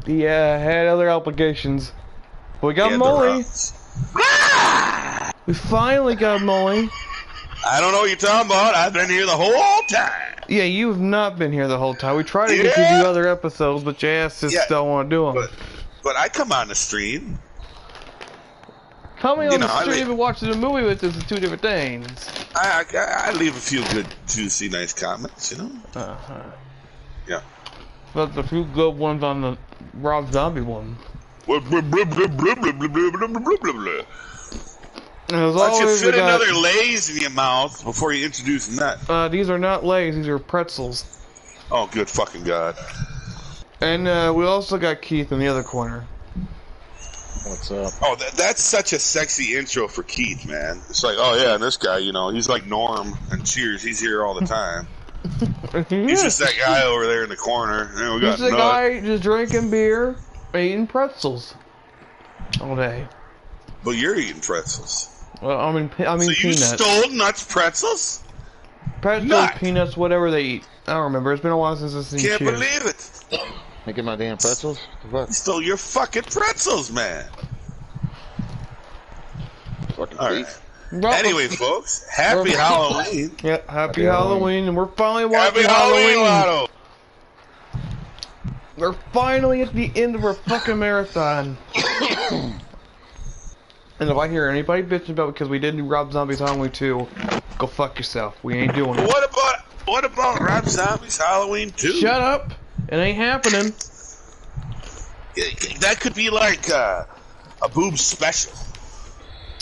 He had other obligations. We got And Molly. We finally got Molly. I don't know what you're talking about. I've been here the whole time. Yeah, you have not been here the whole time. We tried to get you to do other episodes, but your ass just don't want to do them. But I come on the stream. Coming on the stream and watching a movie with us are two different things. I leave a few good, juicy, nice comments, you know? Uh-huh. Yeah. But the few good ones on the Rob Zombie one. Why don't you fit another Lay's in your mouth before you introduce nut? These are not Lay's, these are pretzels. Oh, good fucking God. And we also got Keith in the other corner. What's up? Oh, that's such a sexy intro for Keith, man. It's like, oh yeah, and this guy, you know, he's like Norm and Cheers. He's here all the time. He's just that guy over there in the corner. And we got he's the guy just drinking beer, eating pretzels all day. But you're eating pretzels. Well, I mean so peanuts. You stole Nuts pretzels? Pretzels, peanuts, whatever they eat. I don't remember. It's been a while since I've seen Can't Cheers. believe it. Making my damn pretzels? What? You stole your fucking pretzels, man. Fucking all right. Anyway, folks, happy Halloween. Yeah, happy Halloween, and we're finally watching Halloween Lotto. We're finally at the end of our fucking marathon. And if I hear anybody bitching about because we didn't do Rob Zombie's Halloween 2, go fuck yourself. We ain't doing it. What about Rob Zombie's Halloween 2? Shut up. It ain't happening. That could be like a boob special.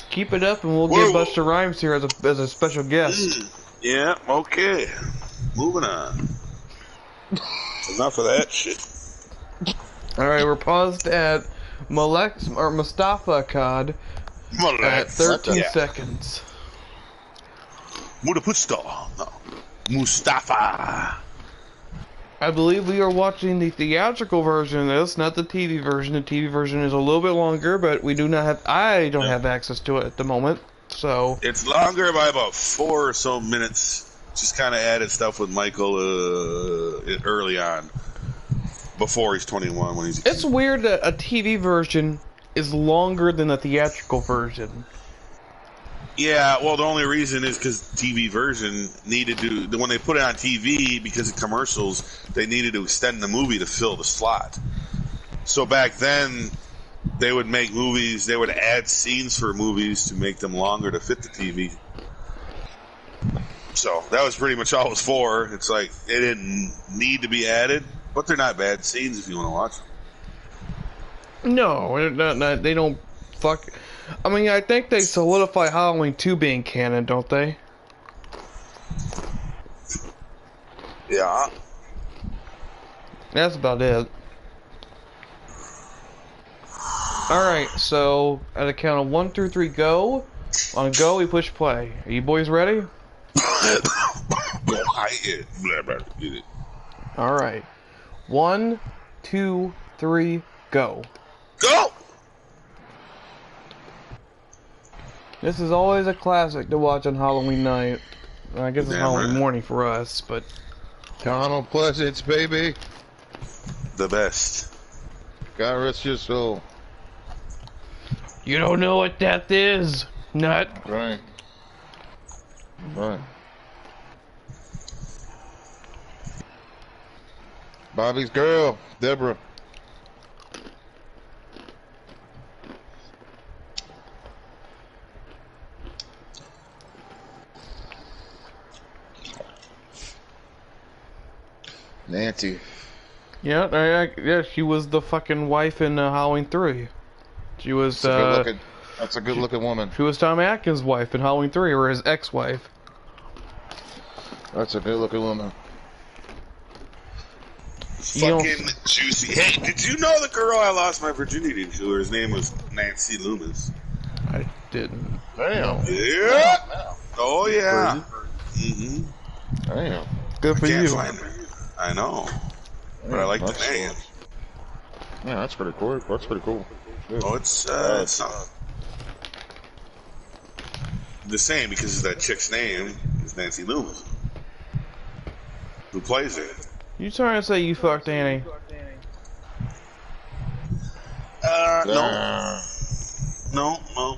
Keep it up and we'll get Busta Rhymes here as a special guest. Yeah, okay. Moving on. Enough of that shit. Alright, we're paused at Mustafa Cod at 13 seconds. Mustafa. I believe we are watching the theatrical version of this, not the TV version. The TV version is a little bit longer, but we do not have. I don't have access to it at the moment, so it's longer by about 4 or so minutes. Just kind of added stuff with Michael early on, before he's 21. When he's a kid. It's weird that a TV version is longer than a theatrical version. Yeah, well, the only reason is because TV version needed to, when they put it on TV, because of commercials, they needed to extend the movie to fill the slot. So back then, they would make movies, they would add scenes for movies to make them longer to fit the TV. So that was pretty much all it was for. It's like, it didn't need to be added, but they're not bad scenes if you want to watch them. No, they don't fuck. I mean, I think they solidify Halloween 2 being canon, don't they? Yeah. That's about it. Alright, so at a count of 1 through 3, go. On go, we push play. Are you boys ready? Alright. 1, 2, 3, go. Go! This is always a classic to watch on Halloween night. I guess it's Halloween morning for us, but... Donald Pleasance, baby. The best. God rest your soul. You don't know what death is, nut. Right. Right. Bobby's girl, Deborah. Nancy. Yeah, she was the fucking wife in Halloween 3. She was, that's a good looking woman. She was Tom Atkins' wife in Halloween 3, or his ex-wife. That's a good looking woman. Fucking juicy. Hey, did you know the girl I lost my virginity to? Her name was Nancy Loomis. I didn't. Damn. Yeah. Oh, yeah. Mm-hmm. Damn. Good for you. I know. But I like the name. Yeah, that's pretty cool. That's pretty cool. Yeah. Oh, it's not the same because that chick's name is Nancy Loomis. Who plays it? You trying to say you fucked Annie? No. No, no.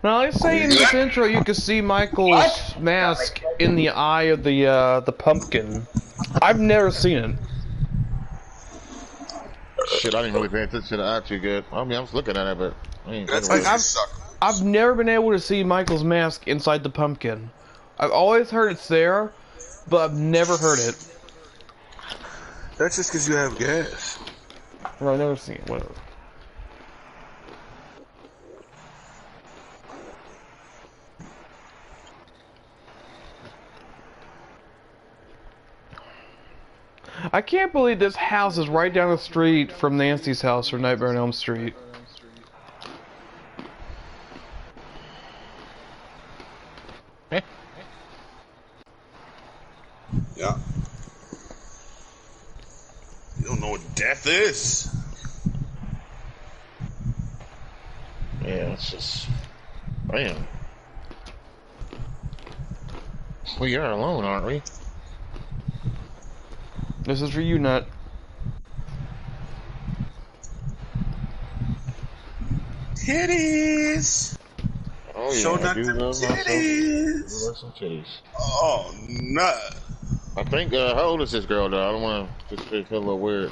Now, let's say in this intro you can see Michael's mask in the eye of the pumpkin. I've never seen it. Shit, I didn't really pay attention to that too good. I mean, I was looking at it, but I ain't That's thinking because about you suck. I've never been able to see Michael's mask inside the pumpkin. I've always heard it's there, but I've never heard it. That's just because you have gas. Or I've never seen it, whatever. I can't believe this house is right down the street from Nancy's house or Nightmare on Elm Street. Yeah. You don't know what death is. Yeah, it's just... Man. We are alone, aren't we? This is for you, Nut. Titties. Oh yeah, Show I not do them love myself. I titties. love some titties. Oh, nut. I think, how old is this girl though? I don't want to just feel a little weird.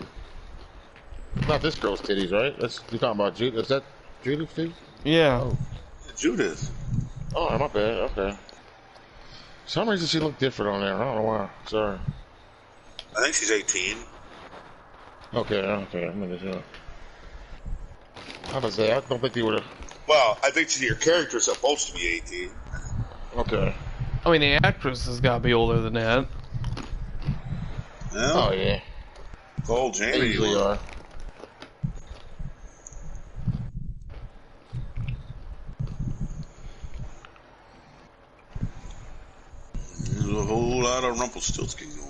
Not this girl's titties, right? You talking about Judith? Is that Judith's titties? Yeah. Oh. Judith. Oh, my bad. Okay. For some reason she looked different on there. I don't know why. Sorry. I think she's 18. Okay, okay. I'm gonna do. How does that? I don't think he would have. Well, I think your character's supposed to be 18. Okay. I mean, the actress has got to be older than that. Yeah. Oh yeah. Old They Jamie. usually are. There's a whole lot of Rumpelstiltskin going on.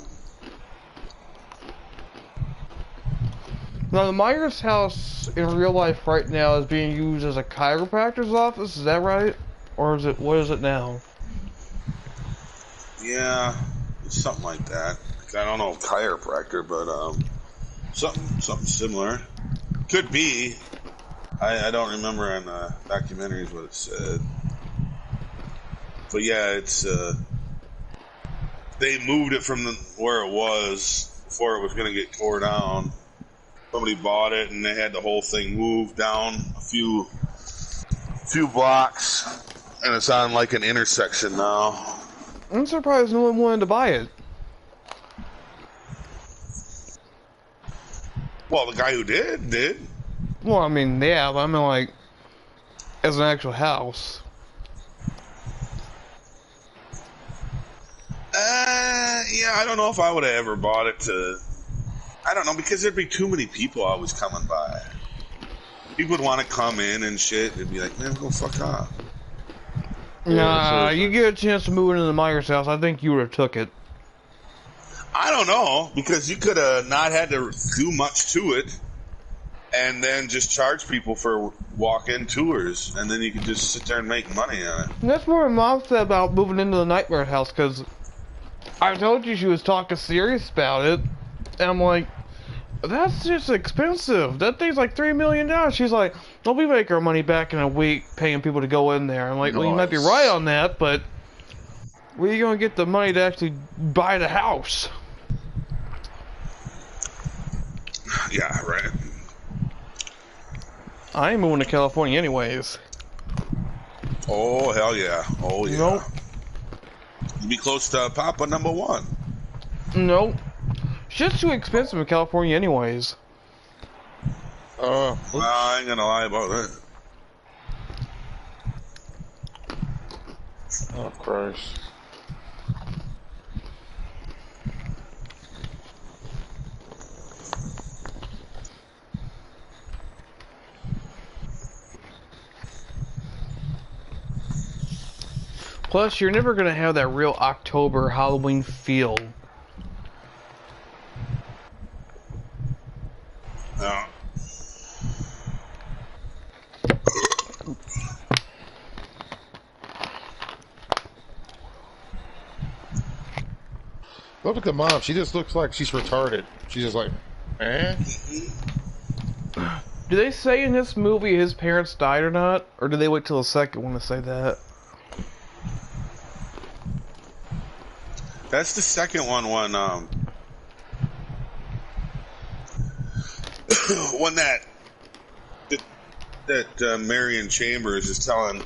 Now, the Myers house in real life right now is being used as a chiropractor's office, is that right? Or is it, what is it now? Yeah, it's something like that. I don't know chiropractor, but something similar. Could be. I don't remember on the documentaries what it said. But yeah, it's they moved it from where it was before it was going to get tore down. Somebody bought it and they had the whole thing moved down a few blocks, and it's on like an intersection now. I'm surprised no one wanted to buy it. Well, the guy who did. Well, I mean, yeah, but I mean, like, as an actual house. Yeah, I don't know if I would have ever bought it to... I don't know, because there'd be too many people always coming by. People would want to come in and shit, and be like, man, go fuck off. Nah, you get a chance to move into the Myers house, I think you would have took it. I don't know, because you could have not had to do much to it, and then just charge people for walk-in tours, and then you could just sit there and make money on it. And that's what my mom said about moving into the Nightmare house, because I told you she was talking serious about it, and I'm like, that's just expensive. That thing's like $3 million. She's like, well, we make our money back in a week paying people to go in there. I'm like, well, you might be right on that, but where are you going to get the money to actually buy the house? Yeah, right. I ain't moving to California anyways. Oh, hell yeah. Oh, yeah. Nope. You'd be close to Papa #1. Nope. Shit's too expensive in California anyways. I ain't gonna lie about that. Oh Christ. Plus, you're never gonna have that real October Halloween feel. No. Look at the mom. She just looks like she's retarded. She's just like, eh? Do they say in this movie his parents died or not? Or do they wait till the second one to say that? That's the second one when when that Marion Chambers is telling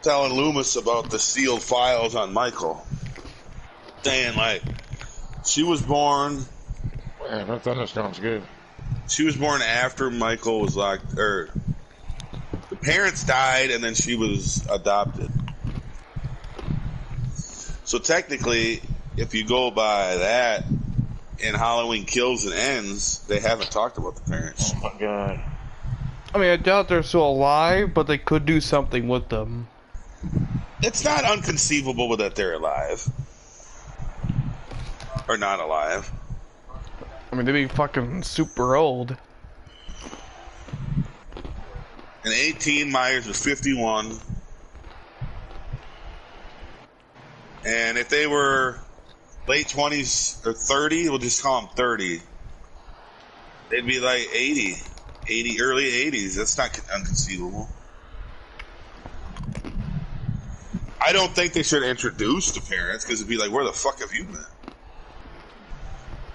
Loomis about the sealed files on Michael, saying like she was born. Man, that thunderstorm's good. She was born after Michael was locked, or the parents died, and then she was adopted. So technically, if you go by that, in Halloween Kills and Ends, they haven't talked about the parents. Oh my god. I mean, I doubt they're still alive, but they could do something with them. It's not unconceivable that they're alive. Or not alive. I mean, they'd be fucking super old. In 18, Myers was 51. And if they were late 20s or 30, we'll just call them 30. They'd be like 80, early 80s. That's not unconceivable. I don't think they should introduce the parents, because it'd be like, where the fuck have you been?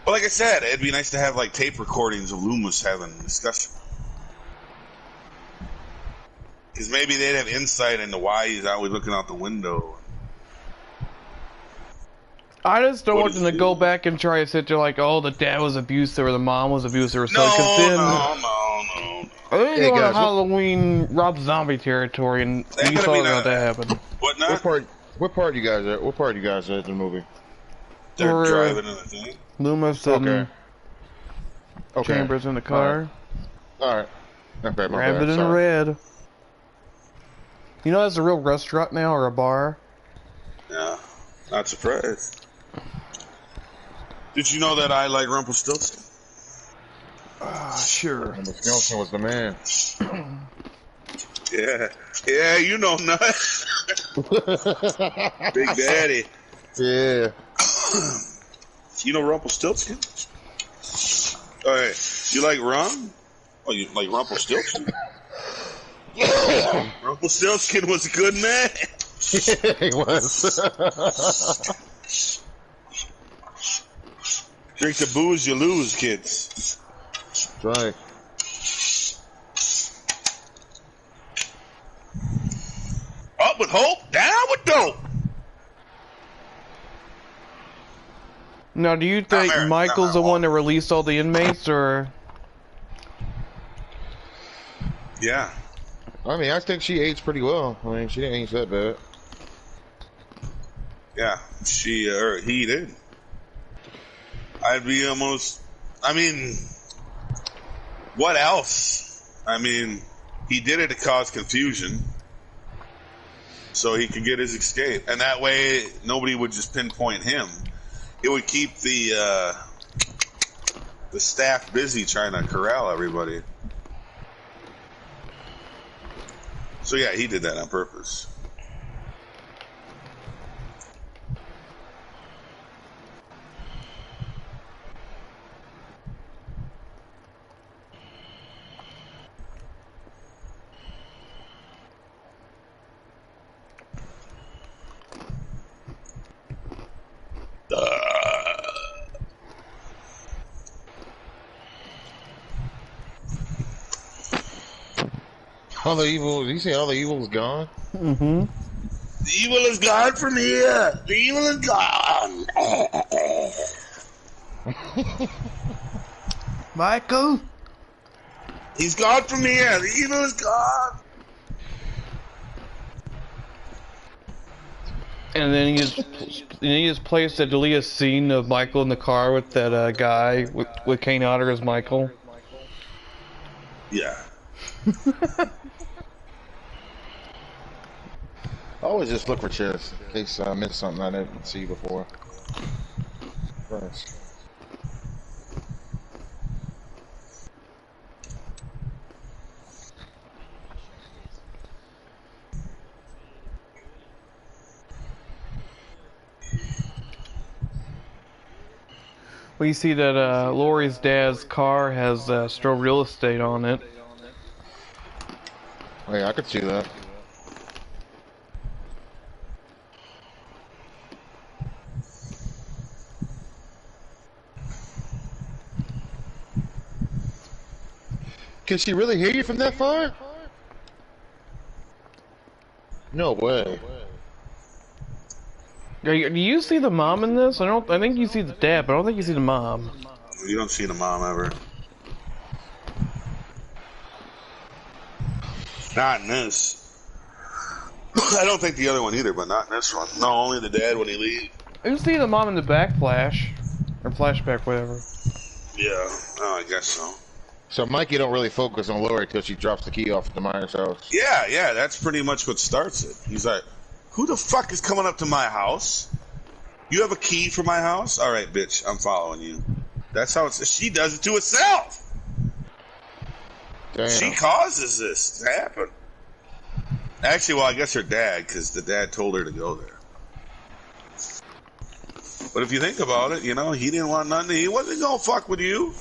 But like I said, it'd be nice to have like tape recordings of Loomis having a discussion. Because maybe they'd have insight into why he's always looking out the window. I just don't What want is them to it? go back and try to sit there like, oh, the dad was abusive or the mom was abusive or No, something. 'Cause then no. I think Hey, go on guys, Halloween Rob Zombie territory, and Ain't you gonna saw be that that. happen. What not? What part you guys at? What part you guys at in the movie? They're Or, driving in the thing. Loomis and Okay. Chambers in the car. Alright. Okay, my Rabbit bad. in Sorry. red. You know that's a real restaurant now, or a bar? Yeah, not surprised. Did you know that I like Rumpelstiltskin? Sure. And Wisconsin was the man. Yeah, you know nut. Big Daddy. Yeah. You know Rumpelstiltskin? Alright, you like rum? Oh, you like Rumpelstiltskin? Rumpelstiltskin was a good man. He was. Drink the booze, you lose, kids. That's right. Up with hope, down with dope. Now, do you think Mary, Michael's the one that released all the inmates, or? Yeah. I mean, I think she aged pretty well. I mean, she didn't age that bad. Yeah, she or he did. I'd be almost. I mean, what else? I mean, he did it to cause confusion, so he could get his escape, and that way nobody would just pinpoint him. It would keep the staff busy trying to corral everybody. So yeah, he did that on purpose. All the evil. Did you say all the evil's gone? Mm-hmm. The evil is gone from here. The evil is gone. Michael? He's gone from here. The evil is gone. And then he just placed a deleted scene of Michael in the car with that guy with Kane Hodder as Michael. Yeah. I always just look for chests in case I missed something I didn't see before. First. We see that Lori's dad's car has Stro Real Estate on it. Oh, yeah, I could see that. Can she really hear you from that far? No way. Do you see the mom in this? I think you see the dad, but I don't think you see the mom. You don't see the mom ever. Not in this. I don't think the other one either, but not in this one. No, only the dad when he leaves. You see the mom in the back flash, or flashback, whatever. Yeah, oh, I guess so. So Mikey don't really focus on Lori till she drops the key off at the Myers house. Yeah, that's pretty much what starts it. He's like, who the fuck is coming up to my house? You have a key for my house? All right, bitch, I'm following you. That's how she does it to herself. Damn. She causes this to happen. Actually, well, I guess her dad, because the dad told her to go there. But if you think about it, you know, he didn't want nothing. He wasn't gonna fuck with you.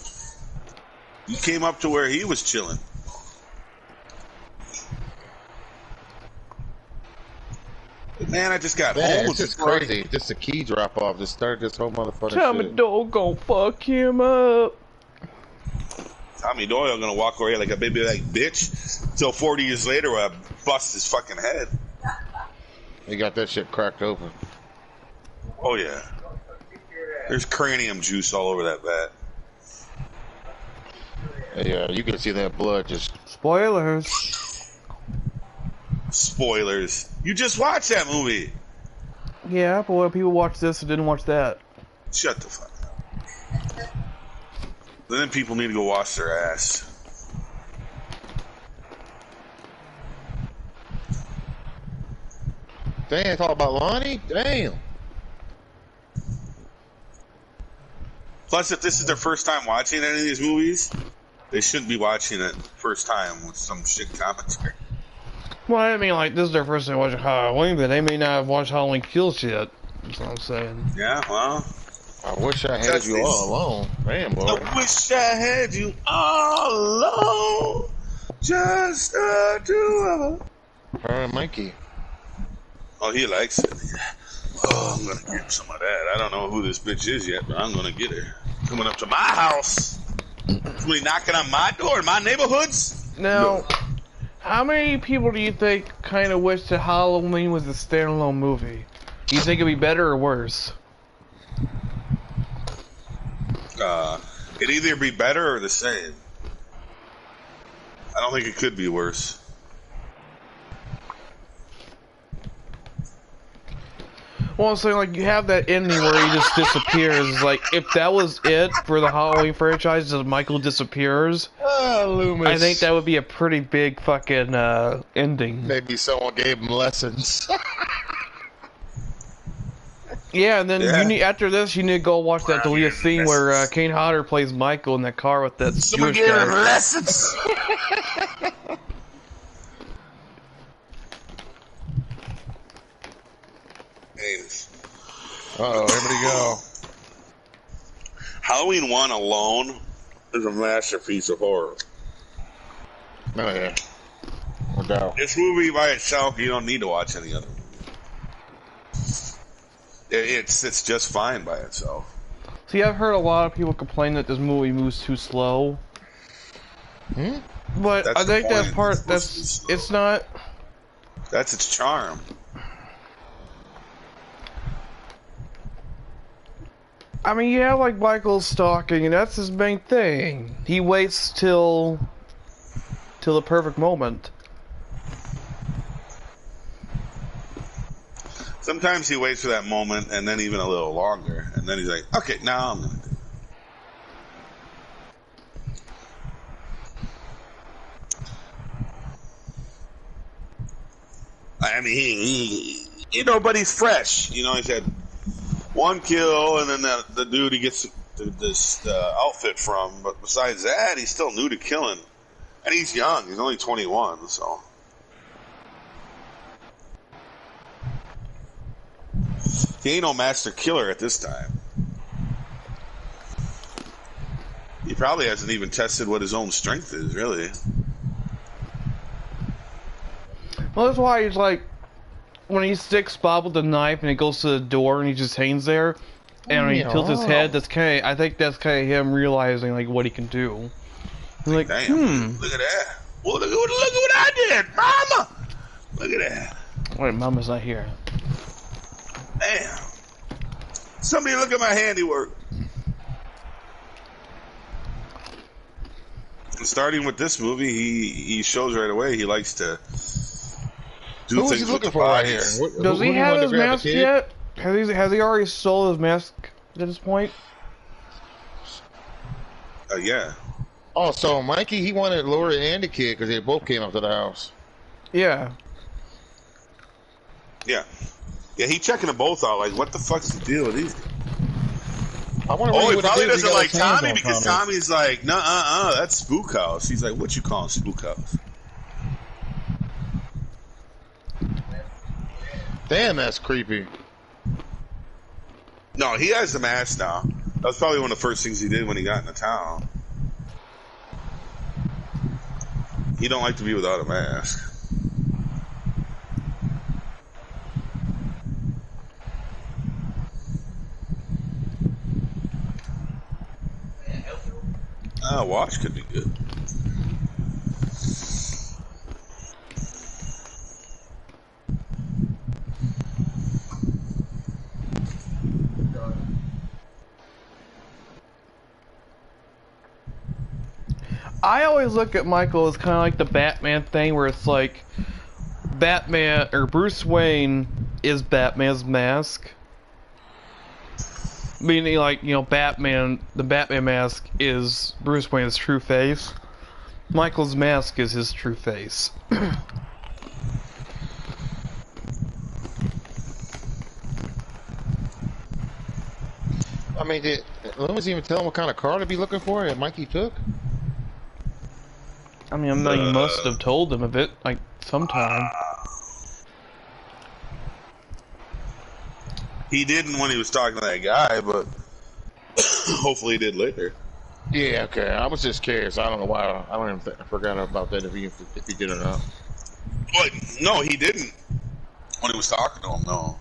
You came up to where he was chilling. But man, I just got home. It's just crazy. Just a key drop off. Just start this whole motherfucker. Tommy Doyle gonna fuck him up. Tommy Doyle gonna walk over here like a baby like bitch until 40 years later where I bust his fucking head. He got that shit cracked open. Oh yeah. There's cranium juice all over that bat. Yeah, you can see that blood just. Spoilers. Spoilers. You just watched that movie. Yeah, but what people watch this and didn't watch that. Shut the fuck up. Then people need to go wash their ass. Damn, it's all about Lonnie? Damn. Plus, if this is their first time watching any of these movies, they shouldn't be watching it first time with some shit commentary. Well, I mean, like, this is their first time watching Halloween, but they may not have watched Halloween Kills yet. That's what I'm saying. Yeah, well. I wish I had you all alone. Damn, boy. I wish I had you all alone. Just the two of us. Alright, Mikey. Oh, he likes it. Oh, I'm gonna get some of that. I don't know who this bitch is yet, but I'm gonna get her. Coming up to my house. Somebody knocking on my door in my neighborhoods. Now, how many people do you think kind of wish that Halloween was a standalone movie? Do you think it'd be better or worse? It'd either be better or the same. I don't think it could be worse. Well, I'm saying, like, you have that ending where he just disappears. Like, if that was it for the Halloween franchise, that Michael disappears, Loomis. I think that would be a pretty big fucking ending. Maybe someone gave him lessons. Yeah, and then you need, after this, you need to go watch that deleted scene where Kane Hodder plays Michael in that car with that Someone Jewish gave him guy. lessons. Uh-oh, everybody go. Halloween 1 alone is a masterpiece of horror. Oh, yeah. No doubt. This movie by itself, you don't need to watch any other movie. It's just fine by itself. See, I've heard a lot of people complain that this movie moves too slow. But That's I think the that point. part, It's supposed to be it's not... That's its charm. I mean, you have, like, Michael stalking, and that's his main thing. He waits till the perfect moment. Sometimes he waits for that moment, and then even a little longer, and then he's like, "Okay, now I'm gonna do it." I mean, but he's fresh. You know, he's had one kill, and then the dude he gets this outfit from. But besides that, he's still new to killing, and he's young. He's only 21, so. He ain't no master killer at this time. probably hasn't even tested what his own strength is, really. Well, that's why he's like, when he sticks Bob with the knife and he goes to the door and he just hangs there, and when he tilts his head, that's kind of, I think that's kind of him realizing like what he can do. He's like, damn, look at that. Well, look at what I did, Mama. Look at that. Wait, Mama's not here. Damn. Somebody look at my handiwork. Starting with this movie, he shows right away he likes to do Who things is he looking with the for right here? bodies. Does he have his mask yet? Has he already stole his mask at this point? Yeah. Oh, so Mikey, he wanted Lori and the kid because they both came up to the house. Yeah. Yeah. Yeah, he checking them both out. Like, what the fuck's the deal with these? I wonder Oh, what he would probably do if he doesn't got like his hands Tommy on because Tommy's like, nah, that's Spook House. He's like, what you calling Spook House? Damn, that's creepy. No, he has the mask now. That was probably one of the first things he did when he got into town. He don't like to be without a mask. Watch could be good. I always look at Michael as kind of like the Batman thing, where it's like Batman or Bruce Wayne is Batman's mask. Meaning, like, you know, Batman, the Batman mask is Bruce Wayne's true face. Michael's mask is his true face. I mean, did Loomis even tell him what kind of car to be looking for that Mikey took? I mean, he must have told them of it, like, sometime. He didn't when he was talking to that guy, but hopefully he did later. Yeah, okay. I was just curious. I don't know why. I don't even I forgot about that if he did or not. But no, he didn't when he was talking to him. No.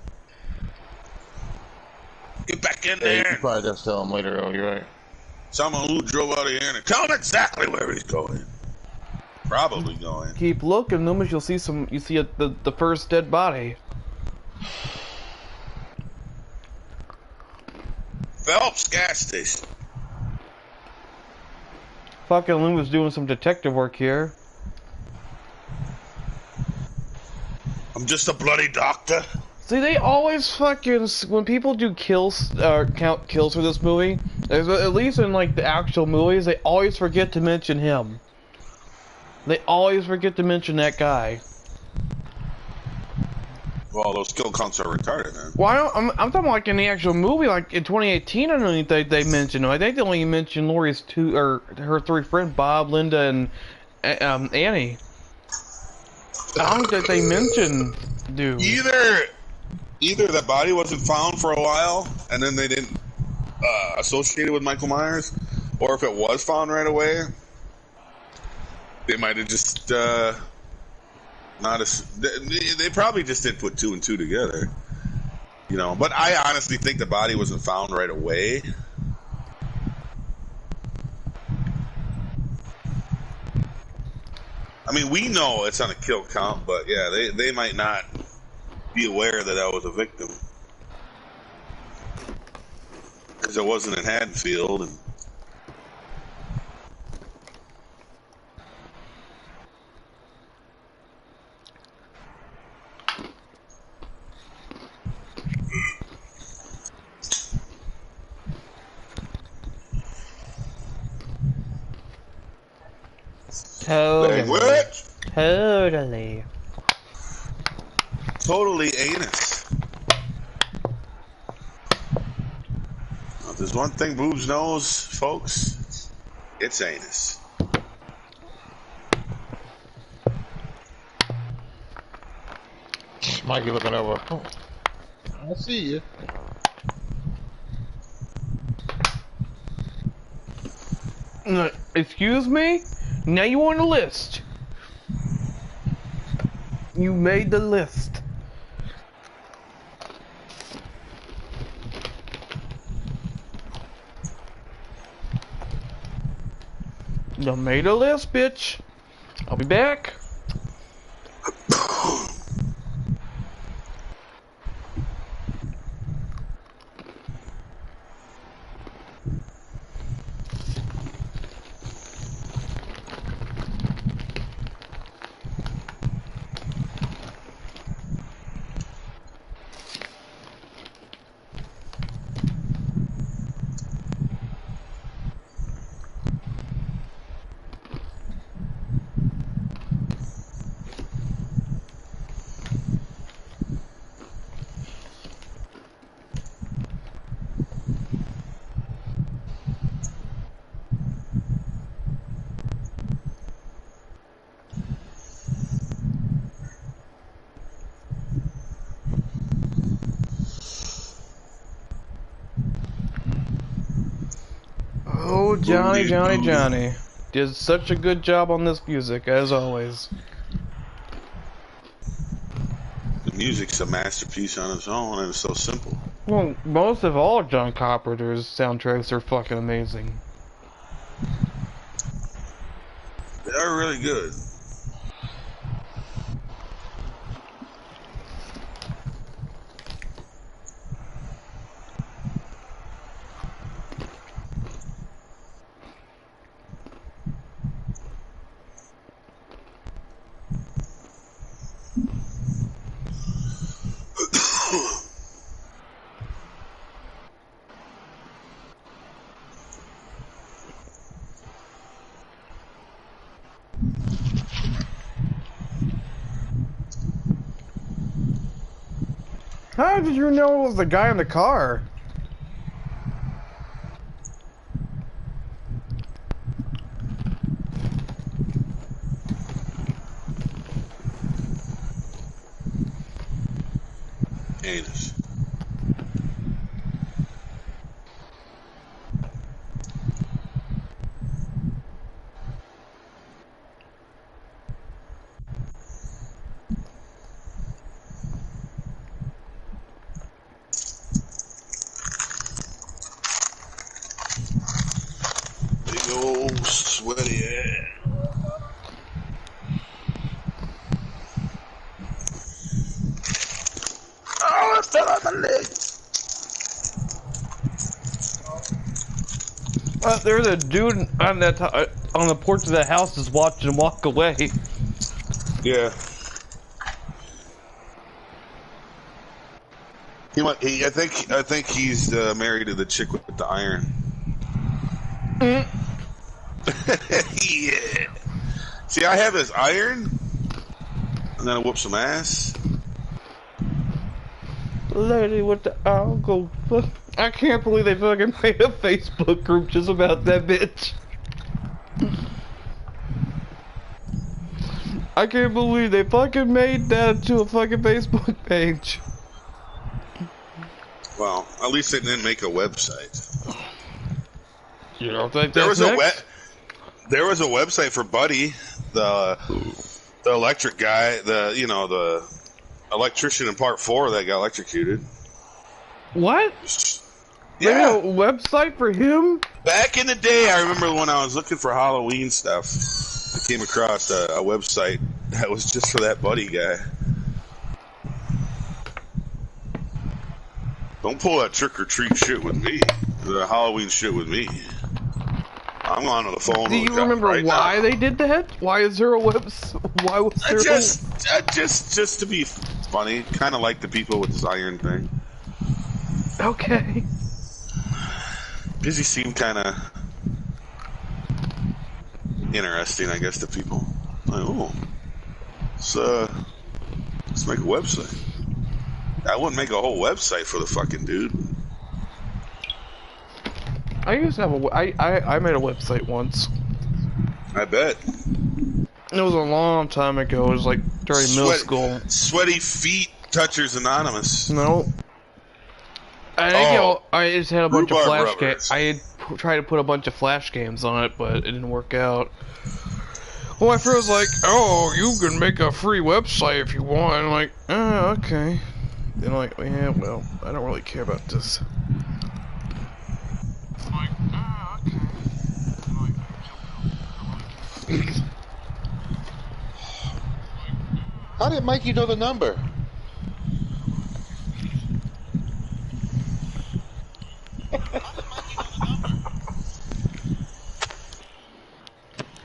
Get back in there. Yeah, you probably just tell him later. Oh, you're right. Someone who drove out of here and tell him exactly where he's going. Probably going. Keep looking, Loomis. You'll see some. You see the first dead body. Phelps gas station. Fucking Loomis doing some detective work here. I'm just a bloody doctor. See, they always fucking, when people do kills, count kills for this movie, at least in like the actual movies, they always forget to mention him. They always forget to mention that guy. Well, those kill counts are retarded, man. Well, I'm talking like in the actual movie, like in 2018, I don't think they mentioned him. I think they only mentioned Lori's her three friends, Bob, Linda, and Annie. I don't think they mentioned dude. Either that body wasn't found for a while, and then they didn't associate it with Michael Myers, or if it was found right away, they might have just not as they probably just didn't put two and two together, you know. But I honestly think the body wasn't found right away. I mean, we know it's on a kill count, but yeah, they might not be aware that I was a victim because it wasn't in Haddonfield. And Totally anus. Now, if there's one thing Boobs knows, folks, it's anus. Mikey looking over. Oh, I see you. Excuse me? Now you on the list. You made the list. You made a list, bitch. I'll be back. Oh, Johnny. Did such a good job on this music, as always. The music's a masterpiece on its own, and it's so simple. Well, most of all John Carpenter's soundtracks are fucking amazing. They're really good. How did you know it was the guy in the car? Anus. Big old sweaty ass. Oh, it fell on my leg. There's a dude on that on the porch of the house just watching him walk away. Yeah. I think he's married to the chick with the iron. Yeah. See, I have this iron, and then I whoop some ass. Lady with the alcohol. I can't believe they fucking made a Facebook group just about that bitch. I can't believe they fucking made that into a fucking Facebook page. Well, at least they didn't make a website. You don't think There that's was next? there was a website for Buddy, the electric guy, the electrician in Part 4 that got electrocuted. What? They Yeah. had a website for him? Back in the day, I remember when I was looking for Halloween stuff, I came across a website that was just for that Buddy guy. Don't pull that trick-or-treat shit with me. The Halloween shit with me. I'm on the phone. Do with you the remember right why now. they did that? Why is there a website? Why was there Just to be funny, kind of like the people with this iron thing. Okay. Because he seemed kind of interesting, I guess, to people. Like, oh, let's make a website. I wouldn't make a whole website for the fucking dude. I used to have I made a website once. I bet. It was a long time ago. It was like during middle school. Sweaty Feet Touchers Anonymous. No. I think I just had a bunch of Rhubarb flash rubbers. games. I had tried to put a bunch of Flash games on it, but it didn't work out. Well, my friend was like, "Oh, you can make a free website if you want." I'm like, "Oh, okay." Then I'm like, "Yeah, well, I don't really care about this." I'm like, "Oh, okay." I'm like, How did Mikey know the number?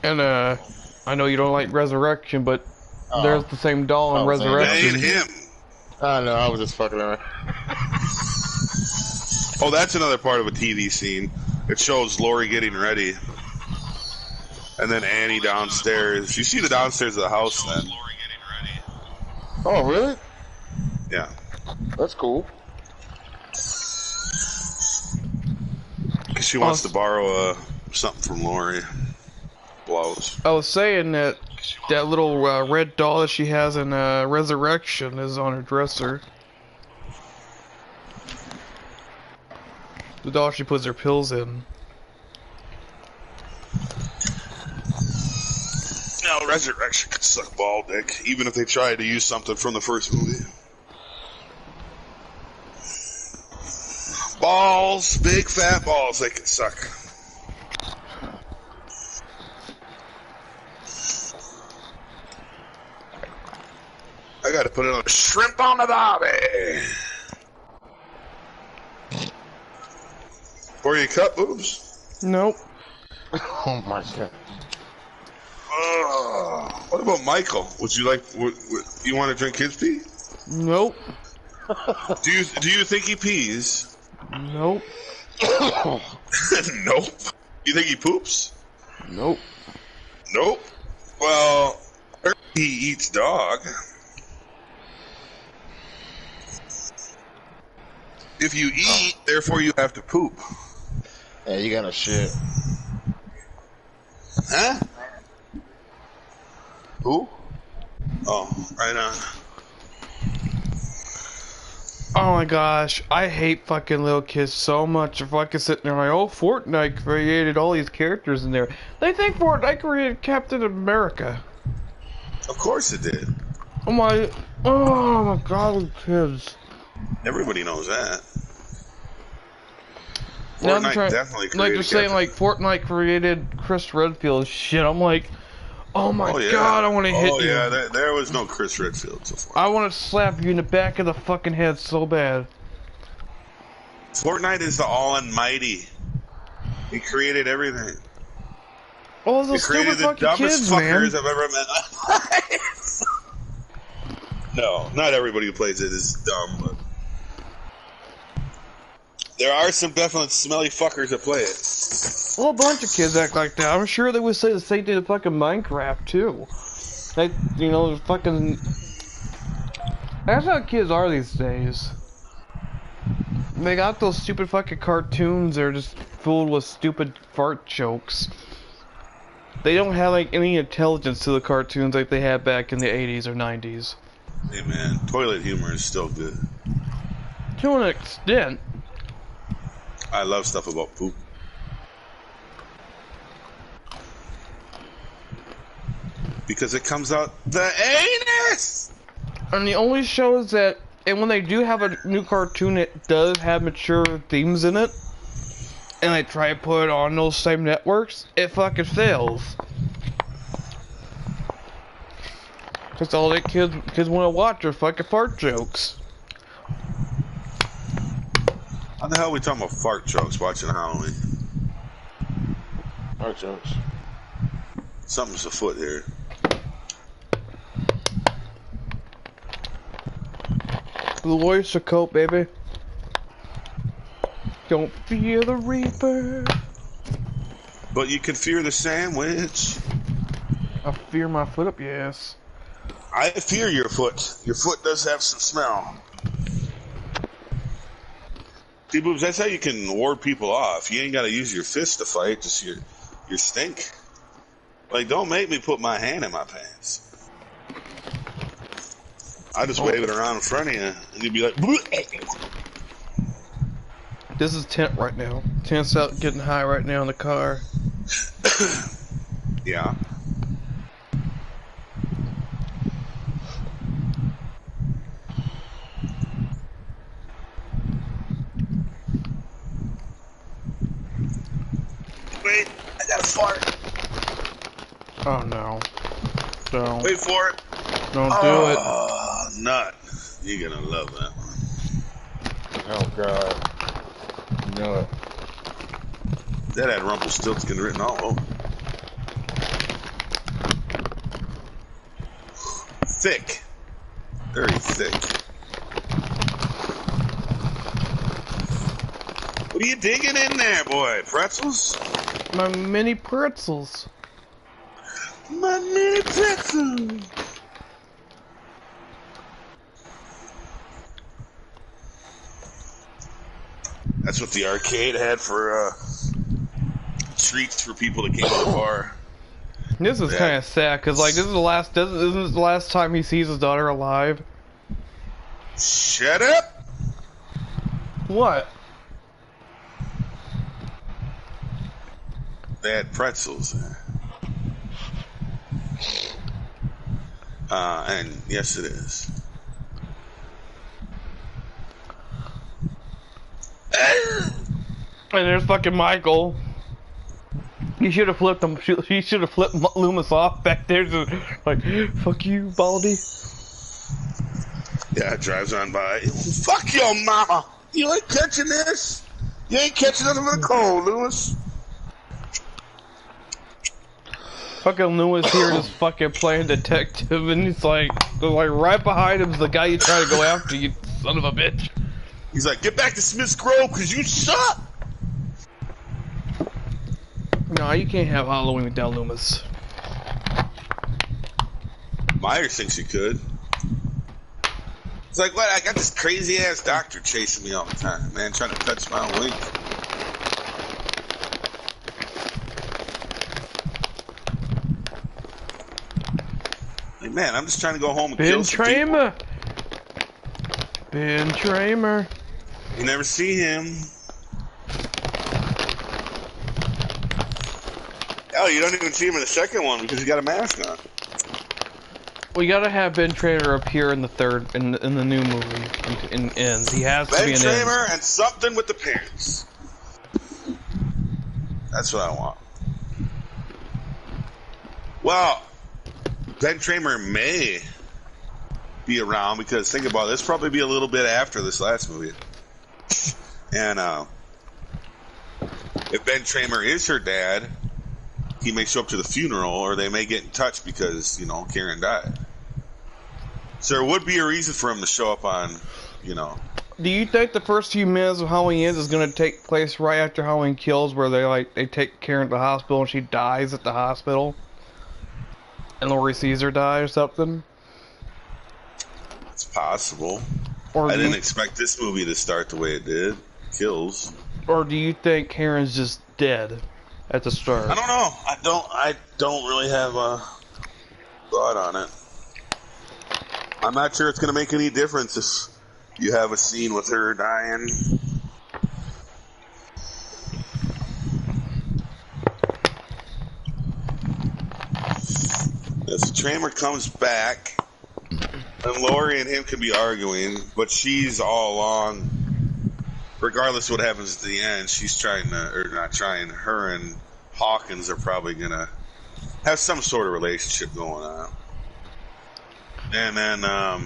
and I know you don't like Resurrection, but there's the same doll in Oh, same. That Resurrection. ain't him. I know, I was just fucking around. Oh, that's another part of a TV scene. It shows Lori getting ready. And then Annie downstairs. You see the downstairs of the house then. Oh, really? Yeah. That's cool. Because she wants to borrow something from Lori. Blows. I was saying that little red doll that she has in Resurrection is on her dresser. The doll she puts her pills in. No, Resurrection could suck ball dick, even if they tried to use something from the first movie. Balls, big fat balls, they can suck. I gotta put another shrimp on the barbie. For your cut, boobs? Nope. Oh my god. What about Michael? Would you like? You want to drink his pee? Nope. Do you think he pees? Nope. Nope. You think he poops? Nope. Nope. Well, he eats dog. If you eat, therefore you have to poop. Yeah, you got a shit. Huh? Who? Oh, right on. Oh my gosh, I hate fucking little kids so much. They're fucking sitting there like, oh, Fortnite created all these characters in there. They think Fortnite created Captain America. Of course it did. Oh my god, kids. Everybody knows that. Now Fortnite definitely created like they're saying like Fortnite created Chris Redfield shit. I'm like, oh my god, I want to hit you. Oh yeah, there was no Chris Redfield so far. I want to slap you in the back of the fucking head so bad. Fortnite is the all-almighty. He created everything. Oh, those He stupid created the fucking dumbest kids, fuckers man. I've ever met in my life. No, not everybody who plays it is dumb, but there are some definite smelly fuckers that play it. Well, a bunch of kids act like that. I'm sure they would say the same thing to fucking Minecraft too. They, you know, fucking. That's how kids are these days. They got those stupid fucking cartoons that are just filled with stupid fart jokes. They don't have like any intelligence to the cartoons like they had back in the 80s or 90s. Hey man, toilet humor is still good. To an extent. I love stuff about poop. Because it comes out the anus! And the only shows that, and when they do have a new cartoon, it does have mature themes in it, and they try to put it on those same networks, it fucking fails. Because all that kids want to watch are fucking fart jokes. How the hell are we talking about fart jokes watching Halloween? Fart jokes. Something's afoot here. Blue oyster cult, baby. Don't fear the reaper. But you can fear the sandwich. I fear my foot up your ass. I fear your foot. Your foot does have some smell. See, Boobs, that's how you can ward people off. You ain't got to use your fist to fight, just your stink. Like, don't make me put my hand in my pants. I just wave it around in front of you, and you'd be like, bleh. This is tent right now. Tent's out getting high right now in the car. Yeah. Wait, I got a fart. Oh no. Don't. Wait for it. Don't do it. Oh, nut. You're gonna love that one. Oh god. You know it. That had Rumpelstiltskin written all over. Thick. Very thick. What are you digging in there, boy? Pretzels? My mini pretzels. My mini pretzels. That's what the arcade had for treats for people that came to the bar. This is kind of sad because, like, this is the last. Isn't this the last time he sees his daughter alive? Shut up! What? They had pretzels. And yes, it is. And there's fucking Michael. He should have flipped him. He should have flipped Loomis off back there. Just like, fuck you, Baldy. Yeah, it drives on by. Fuck your mama! You ain't catching this! You ain't catching nothing but a cold, Lewis. Fucking Lewis here just fucking playing detective, and he's like right behind him's the guy you try to go after, you son of a bitch. He's like, get back to Smith's Grove, cause you suck! No, you can't have Halloween without Loomis. Myers thinks you could. It's like, what? I got this crazy ass doctor chasing me all the time, man, trying to touch my own wing. Like, man, I'm just trying to go home and kill some people. Ben Tramer. You never see him. Oh, you don't even see him in the second one because he's got a mask on. We gotta have Ben Tramer appear in the third, in the new movie, in ends. He has to be Ben an Tramer ends. and something with the parents. That's what I want. Well, Ben Tramer may be around because think about it, this probably be a little bit after this last movie. And if Ben Tramer is her dad, he may show up to the funeral, or they may get in touch because, you know, Karen died. So there would be a reason for him to show up on, you know. Do you think the first few minutes of Halloween Ends is gonna take place right after Halloween Kills, where they take Karen to the hospital and she dies at the hospital, and Laurie sees her die or something? It's possible. Or I didn't expect this movie to start the way it did. Kills. Or do you think Karen's just dead at the start? I don't know. I don't really have a thought on it. I'm not sure it's going to make any difference if you have a scene with her dying. As Tramer comes back, and Laurie and him can be arguing, but she's all along, regardless of what happens at the end, she's trying to, or not trying, her and Hawkins are probably going to have some sort of relationship going on. And then, I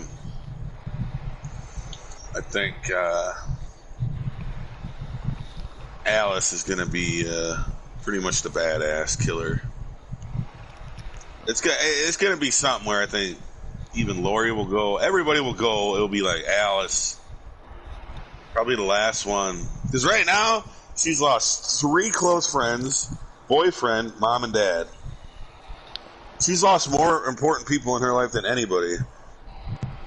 think, Alice is going to be, pretty much the badass killer. It's going to be something where I think even Laurie will go, everybody will go, it'll be like Alice, probably the last one. Because right now, she's lost 3 close friends, boyfriend, mom, and dad. She's lost more important people in her life than anybody.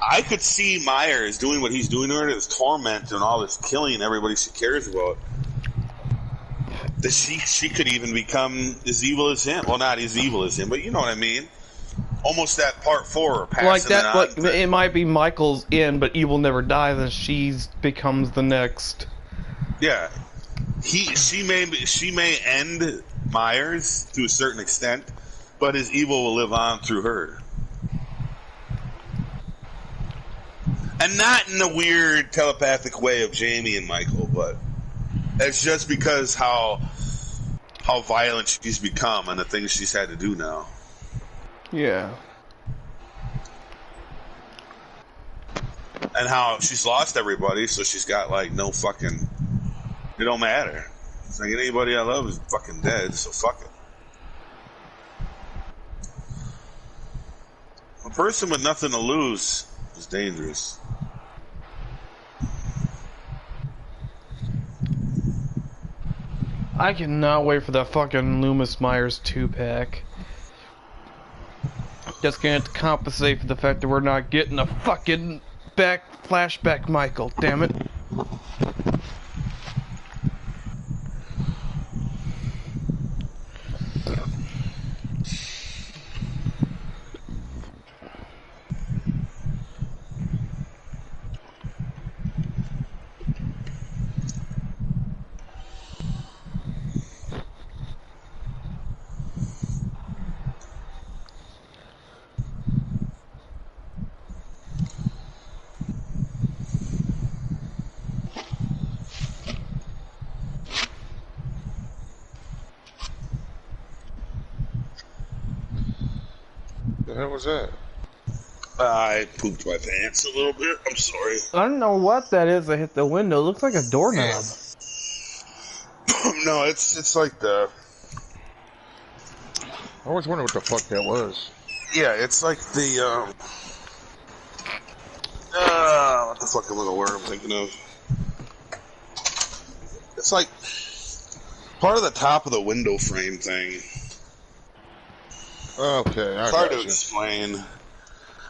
I could see Myers doing what he's doing to her, this torment and all this killing everybody she cares about. That she could even become as evil as him. Well, not as evil as him, but you know what I mean. Almost that part 4 passing Like that, on. like, it might be Michael's end, but evil never die. Then she becomes the next. Yeah, she may end Myers to a certain extent, but his evil will live on through her. And not in the weird telepathic way of Jamie and Michael, but it's just because how violent she's become and the things she's had to do now. Yeah. And how she's lost everybody, so she's got like no fucking. It don't matter. It's like anybody I love is fucking dead, so fuck it. A person with nothing to lose is dangerous. I cannot wait for that fucking Loomis Myers 2-pack. Just gonna have to compensate for the fact that we're not getting a fucking flashback Michael, damn it. The hell was that? I pooped my pants a little bit. I'm sorry. I don't know what that is that hit the window. It looks like a doorknob. No, it's like the. I always wondered what the fuck that was. Yeah, it's like the. What the fucking little word I'm thinking of? It's like part of the top of the window frame thing. Okay, I It's hard got to you. explain.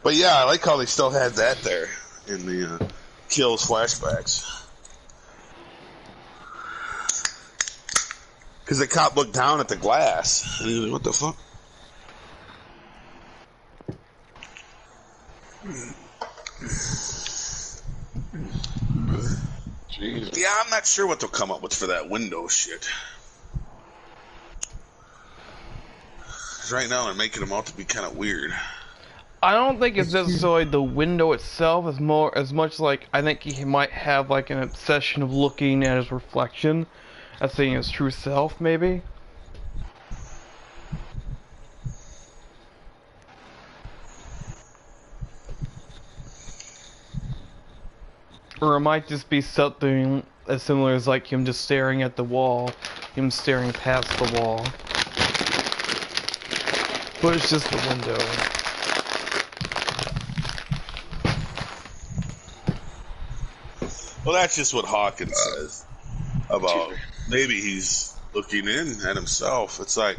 But yeah, I like how they still had that there in the kills flashbacks. Because the cop looked down at the glass and he was like, "What the fuck?" Jesus. Yeah, I'm not sure what they'll come up with for that window shit. 'Cause right now they're making them out to be kind of weird. I don't think it's necessarily the window itself as much like I think he might have like an obsession of looking at his reflection as seeing his true self, maybe. Or it might just be something as similar as like him just staring at the wall, him staring past the wall. But it's just the window. Well, that's just what Hawkins says about maybe he's looking in at himself. It's like,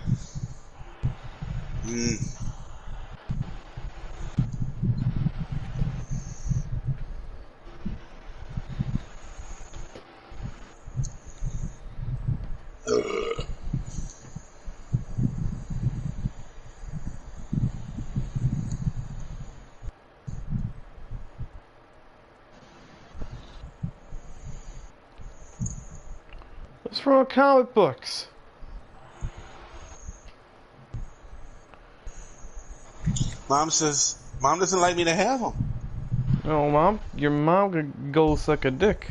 It's from comic books. Mom doesn't like me to have them. Oh, Mom, your mom could go suck a dick.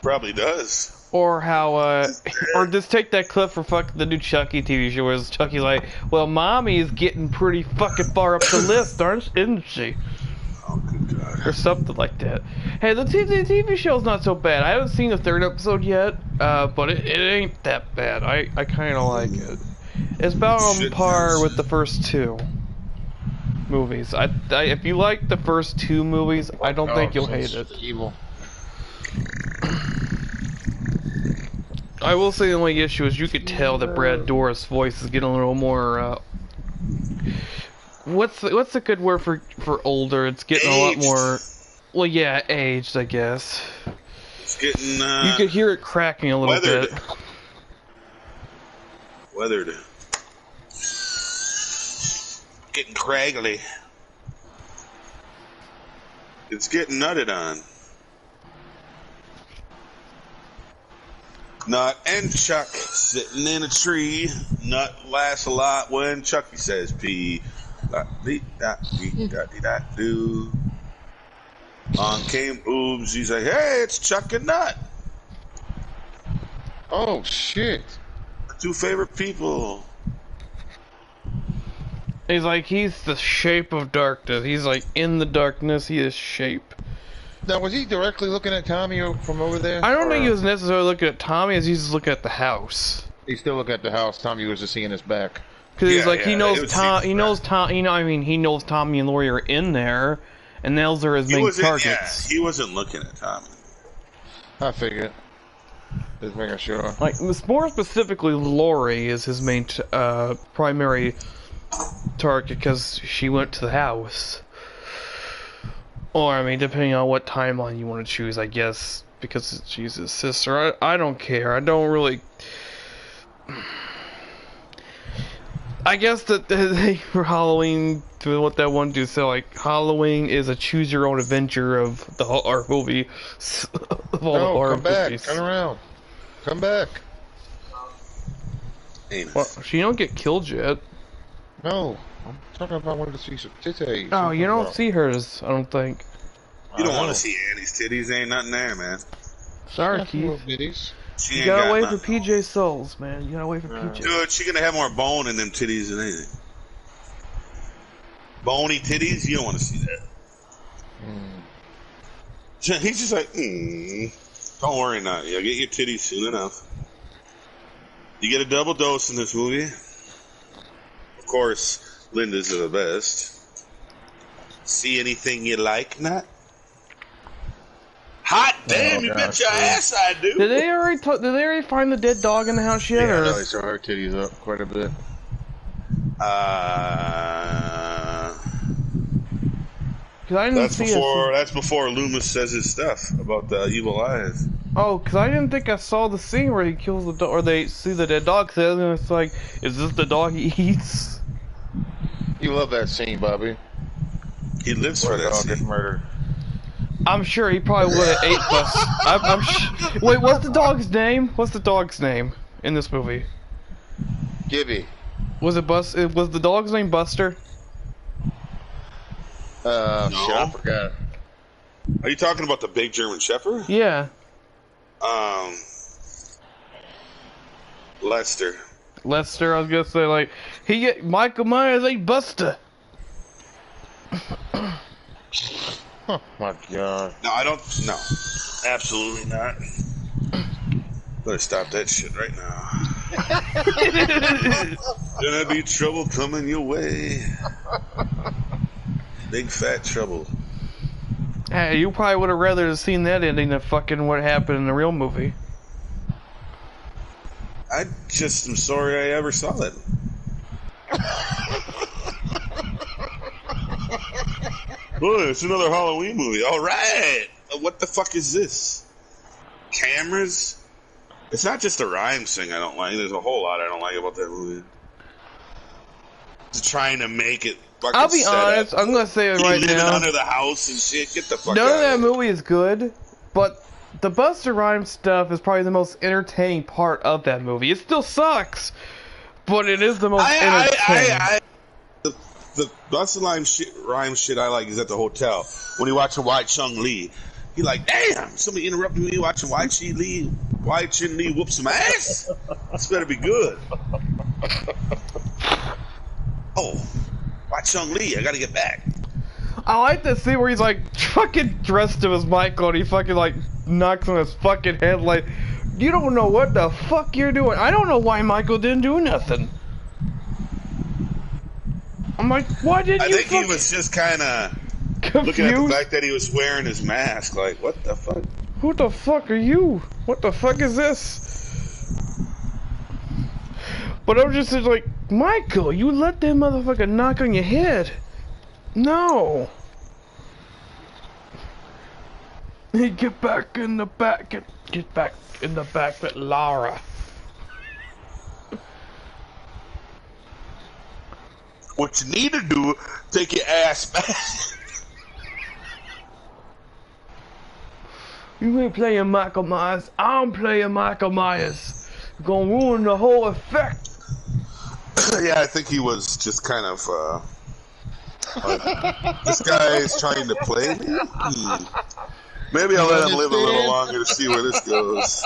Probably does. Or how, or just take that clip for fucking the new Chucky TV show where Chucky's like, well, Mommy's getting pretty fucking far up the list, isn't she? Oh, good God. Or something like that. Hey, the TV show's not so bad. I haven't seen the third episode yet, but it ain't that bad. I kind of like it. It's about on par with the first two movies. If you like the first two movies, I don't think you'll hate it. Evil. I will say the only issue is you could tell that Brad Dourif's voice is getting a little more, what's a good word for older? It's getting a lot more, well, yeah, aged, I guess. It's getting, you could hear it cracking a little bit. Weathered. Getting craggly. It's getting nutted on. Nut and Chuck sitting in a tree. Nut laughs a lot when Chucky says pee. Do. On came Boobs. He's like, hey, it's Chuck and Nut. Oh shit! My two favorite people. He's like, he's the shape of darkness. He's like, in the darkness, he is shape. Now, was he directly looking at Tommy from over there? I don't think he was necessarily looking at Tommy, as he's just looking at the house. He's still looking at the house. Tommy was just seeing his back. Because he's like, he it knows was Tom. Steve's He knows Tom. You know, I mean, he knows Tommy and Lori are in there, and those are his main targets. Yeah, he wasn't looking at Tommy. I figured. Just making sure. Like, more specifically, Lori is his main primary target because she went to the house. Or, I mean, depending on what timeline you want to choose, I guess, because she's his sister. I don't care. I don't really... I guess that they, for Halloween, to what that one dude said, like, Halloween is a choose-your-own-adventure of the horror movie. Of all the horror come back. movies. Turn around. Come back. Well, she don't get killed yet. No. I'm talking about wanting to see some titties. Oh, you don't see hers, I don't think. You don't want to see Annie's titties. Ain't nothing there, man. Sorry, Keith. Keith. She You ain't gotta got wait for nothing. PJ Souls, man. You gotta wait for PJ. Dude, she gonna have more bone in them titties than anything. Bony titties? You don't want to see that. He's just like, Don't worry now. You'll get your titties soon enough. You get a double dose in this movie. Of course, Linda's are the best. See anything you like, Nat? Hot damn, you bet your ass I do. Did they already find the dead dog in the house yet? Yeah, I or? know they saw her titties up quite a bit. Cause I didn't see That's before Loomis says his stuff about the evil eyes. Oh, because I didn't think I saw the scene where he kills the dog, or they see the dead dog. Cause it's like, is this the dog he eats? You love that scene, Bobby. He lives for that Dog gets scene. murdered. I'm sure he probably would have ate Bus. Wait, what's the dog's name? What's the dog's name in this movie? Gibby. Was it Was the dog's name Buster? Shit, I forgot. Are you talking about the big German Shepherd? Yeah. Lester. Lester, I was gonna say, like, Michael Myers ate Buster. Oh my god. No, I don't. No, absolutely not. Better stop that shit right now. Gonna be trouble coming your way. Big fat trouble. Hey, you probably would have rather seen that ending than fucking what happened in the real movie. I just am sorry I ever saw it. Boy, it's another Halloween movie. All right. What the fuck is this? Cameras? It's not just the rhymes thing I don't like. There's a whole lot I don't like about that movie. It's trying to make it fucking I'll be set honest, up. I'm gonna say it He right living now. under the house and shit. Get the fuck None out of that here. movie is good, but the Buster Rhymes stuff is probably the most entertaining part of that movie. It still sucks, but it is the most entertaining. The Busta Rhymes shit I like is at the hotel when he watching Wai Chung Lee. He like, damn, somebody interrupted me watching Wai Chung Lee whoop some ass. This better be good. Oh, Wai Chung Lee, I gotta get back. I like that scene where he's like fucking dressed up as Michael and he fucking like knocks on his fucking head like, you don't know what the fuck you're doing. I don't know why Michael didn't do nothing. I'm like, why didn't you? I think he was just kind of looking at the fact that he was wearing his mask. Like, what the fuck? Who the fuck are you? What the fuck is this? But I'm just like, Michael, you let that motherfucker knock on your head. No. Hey, get back in the back. Get back in the back with Laura. What you need to do, take your ass back. You ain't playing Michael Myers. I'm playing Michael Myers. You're gonna ruin the whole effect. Yeah, I think he was just kind of. This guy is trying to play me. Maybe I'll let him live a little longer to see where this goes.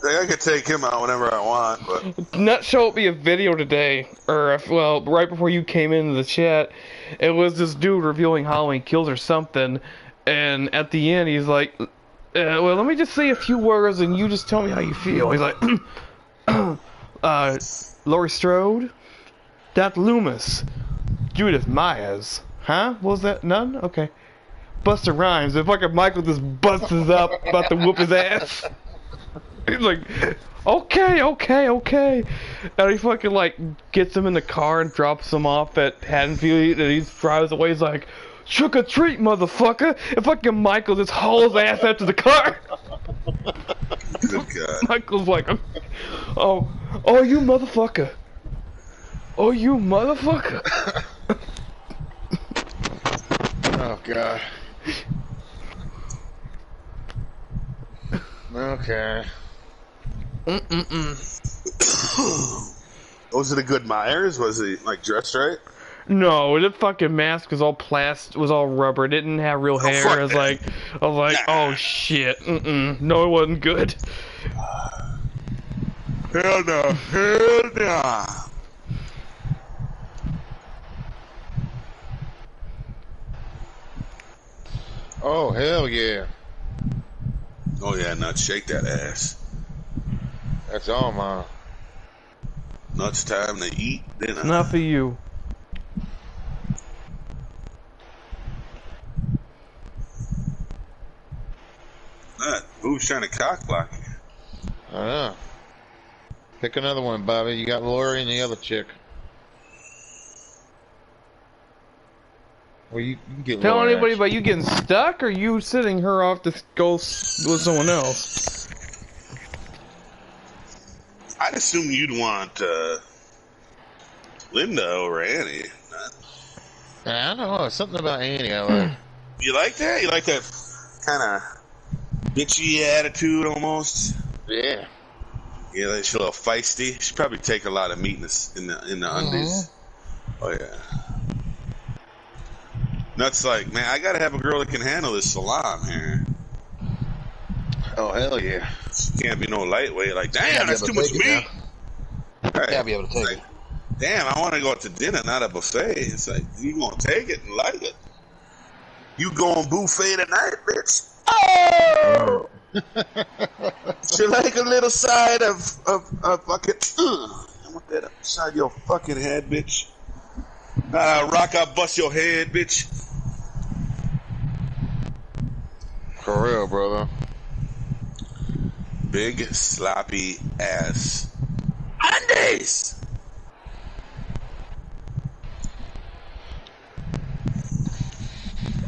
I could take him out whenever I want, but Nut showed me a video today, or well, right before you came into the chat. It was this dude reviewing Halloween Kills or something, and at the end he's like, "Well, let me just say a few words, and you just tell me how you feel." He's like, Laurie Strode, Dr. Loomis, Judith Myers, huh? What was that? None? Okay. Busta Rhymes. If fucking Michael just busts us up, about to whoop his ass. He's like, okay. And he fucking like gets him in the car and drops him off at Haddonfield, and he drives away. He's like, trick or treat, motherfucker! And fucking Michael just hauls ass out to the car. good God. Michael's like, oh, you motherfucker! Oh, you motherfucker! Oh God. Okay. Was it a good Myers? Was he like dressed right? No, the fucking mask was all was all rubber. It didn't have real hair. fuck I was that. like, oh shit. No, it wasn't good. Hell no. Hell no. Oh hell yeah. Oh yeah, nuts, shake that ass. That's all mine. Nuts, time to eat dinner. Not for you. Nut, who's trying to cock block you? I know. Pick another one, Bobby. You got Lori and the other chick. Well, you can get Tell Lori, anybody actually. about you getting stuck, or you sitting her off to go with someone else? I'd assume you'd want Linda over Annie. I don't know. Something about Annie I like. You like that? You like that kind of bitchy attitude almost? Yeah. Yeah, like she's a little feisty. She'd probably take a lot of meat in the undies. Oh yeah. Nuts like, man, I gotta have a girl that can handle this salam here. Oh hell yeah. She can't be no lightweight. Like, Gotta damn, be that's able too to much take it meat. Right. Gotta be able to take Like, it. damn, I want to go out to dinner, not a buffet. It's like, you gonna take it and like it. You going buffet tonight, bitch? Oh! She like a little side of fucking. I want that upside your fucking head, bitch. Rock out, bust your head, bitch. For real, brother. Big sloppy ass. Andes.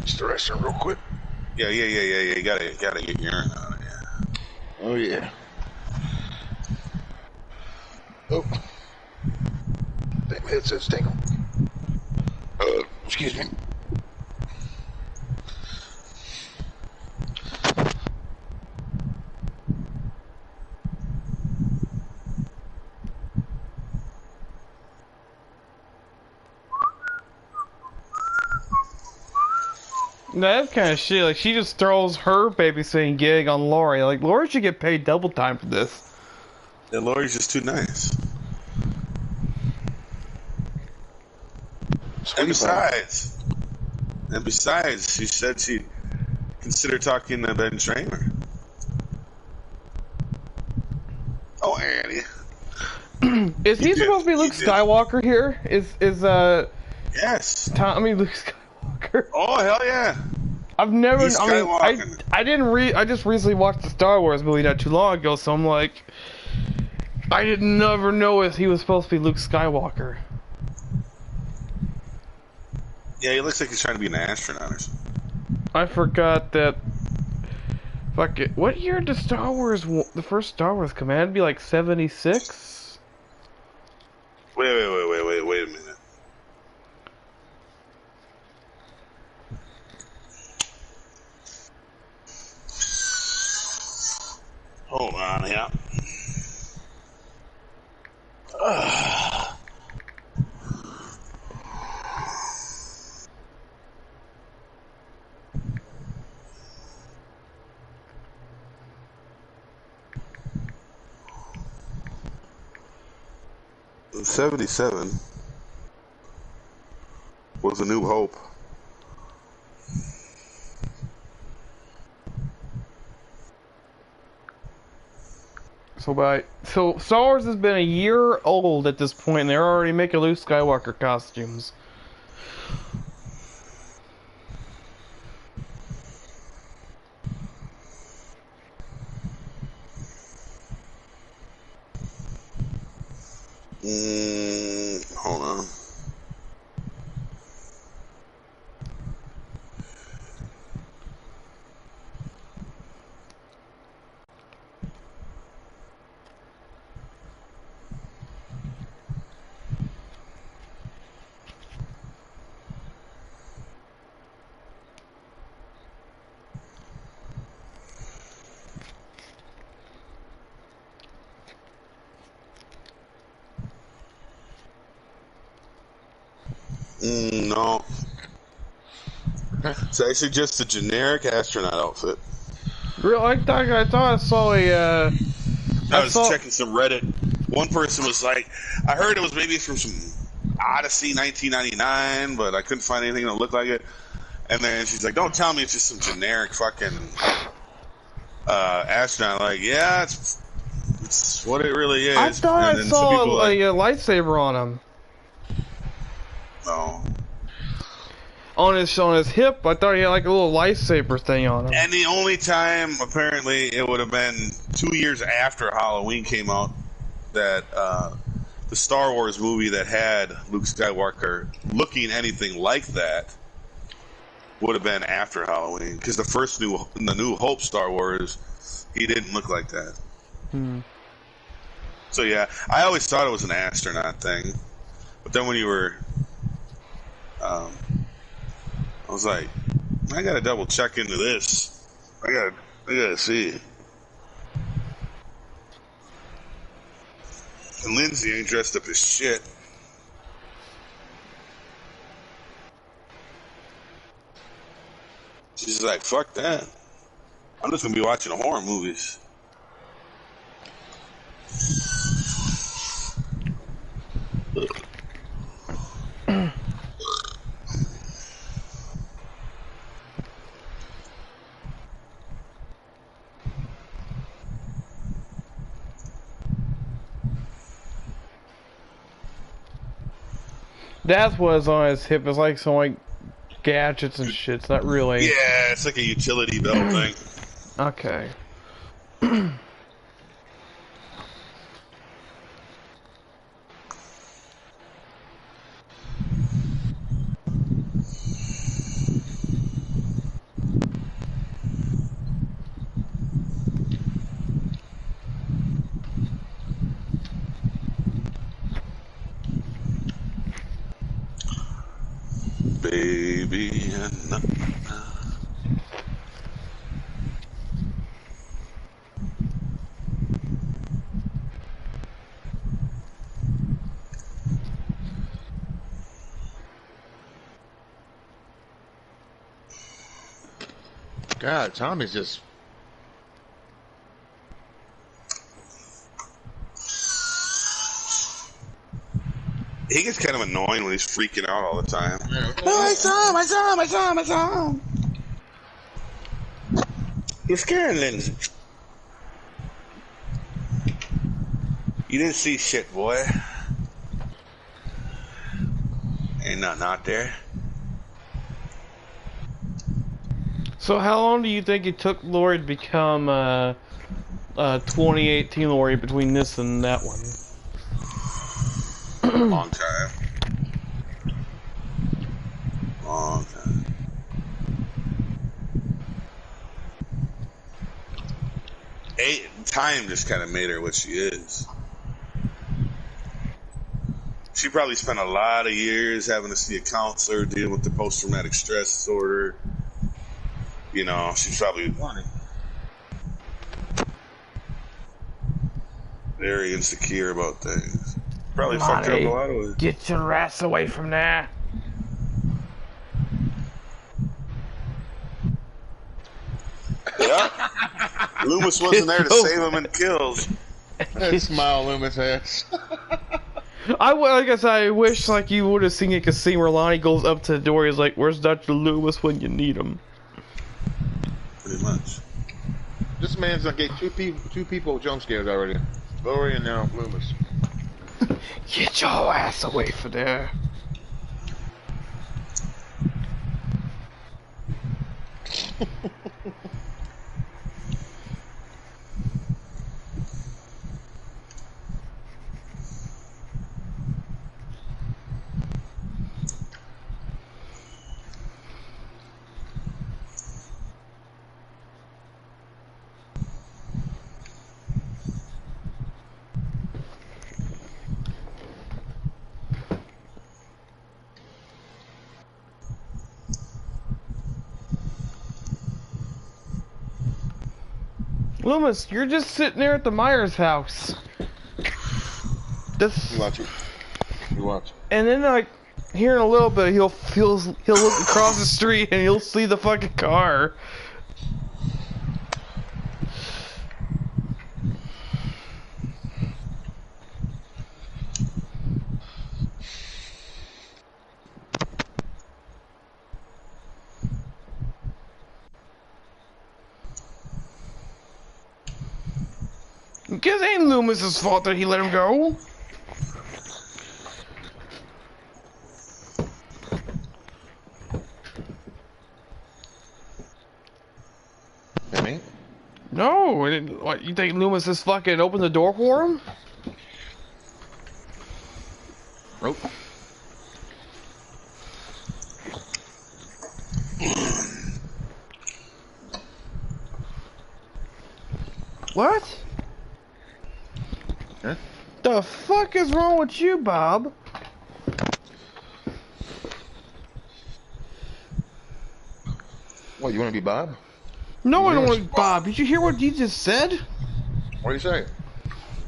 Just the restroom real quick. Yeah. You gotta get urine out of here. Oh yeah. Oh. Damn headset's tingle. Excuse me. That's kind of shit. Like, she just throws her babysitting gig on Lori. Like, Lori should get paid double time for this. Yeah, Lori's just too nice. And besides, she said she'd consider talking to Ben Tramer. Oh, Annie. Is he He did. supposed to be Luke He did. Skywalker here? Is Yes. Tommy Luke Skywalker? Oh, hell yeah. I've never. He's I mean, Skywalker. I didn't I just recently watched the Star Wars movie not too long ago, so I'm like, I didn't never know if he was supposed to be Luke Skywalker. Yeah, he looks like he's trying to be an astronaut or something. I forgot that. Fuck it. What year did Star Wars, the first Star Wars come out? It'd be like 76? Wait a minute. Hold on, yeah. 77 was A New Hope. So Star Wars has been a year old at this point, and they're already making Luke Skywalker costumes. Hold on. No. It's actually just a generic astronaut outfit. Real, I thought I saw a. I was checking some Reddit. One person was like, I heard it was maybe from some Odyssey 1999, but I couldn't find anything that looked like it. And then she's like, don't tell me it's just some generic fucking astronaut. Like, yeah, it's what it really is. I thought and I saw a lightsaber on him. No. On his hip, I thought he had like a little lightsaber thing on him. And the only time, apparently, it would have been 2 years after Halloween came out that the Star Wars movie that had Luke Skywalker looking anything like that would have been after Halloween. Because the New Hope Star Wars, he didn't look like that. So yeah, I always thought it was an astronaut thing. But then when you were... I was like, I gotta double check into this. I gotta see. And Lindsay ain't dressed up as shit. She's like, fuck that. I'm just gonna be watching horror movies. That's what's on his hip. It's like some like gadgets and shit. It's not really. Yeah, it's like a utility belt thing. Okay. Baby, God, Tommy's just... he gets kind of annoying when he's freaking out all the time. Oh, I saw him. You're scaring Lindsay. You didn't see shit, boy. Ain't nothing out there. So how long do you think it took Lori to become 2018 Lori between this and that one? Long time. Long time. Time just kind of made her what she is. She probably spent a lot of years having to see a counselor, dealing with the post-traumatic stress disorder. You know, she's probably... Very insecure about things. Probably fucked her up Monty, a lot of ways. get your ass away from there. Yeah. Loomis wasn't there to save him in kills. That smile Loomis has. I guess I wish like you would have seen it, cause scene where Lonnie goes up to the door. He's like, "Where's Dr. Loomis when you need him?" Pretty much. This man's gonna get two people jump scares already. Lori and now Loomis. Get your ass away from there. Loomis, you're just sitting there at the Myers house. This, You watch it. You watch. and then like here in a little bit, he'll look across the street and he'll see the fucking car. Because it ain't Loomis's fault that he let him go. I mean, No, it didn't, what, you think Loomis just fucking opened the door for him? nope. What? Huh? The fuck is wrong with you, Bob? What, you wanna be Bob? No, I don't Yes. want Bob. Did you hear what he just said? What do you say?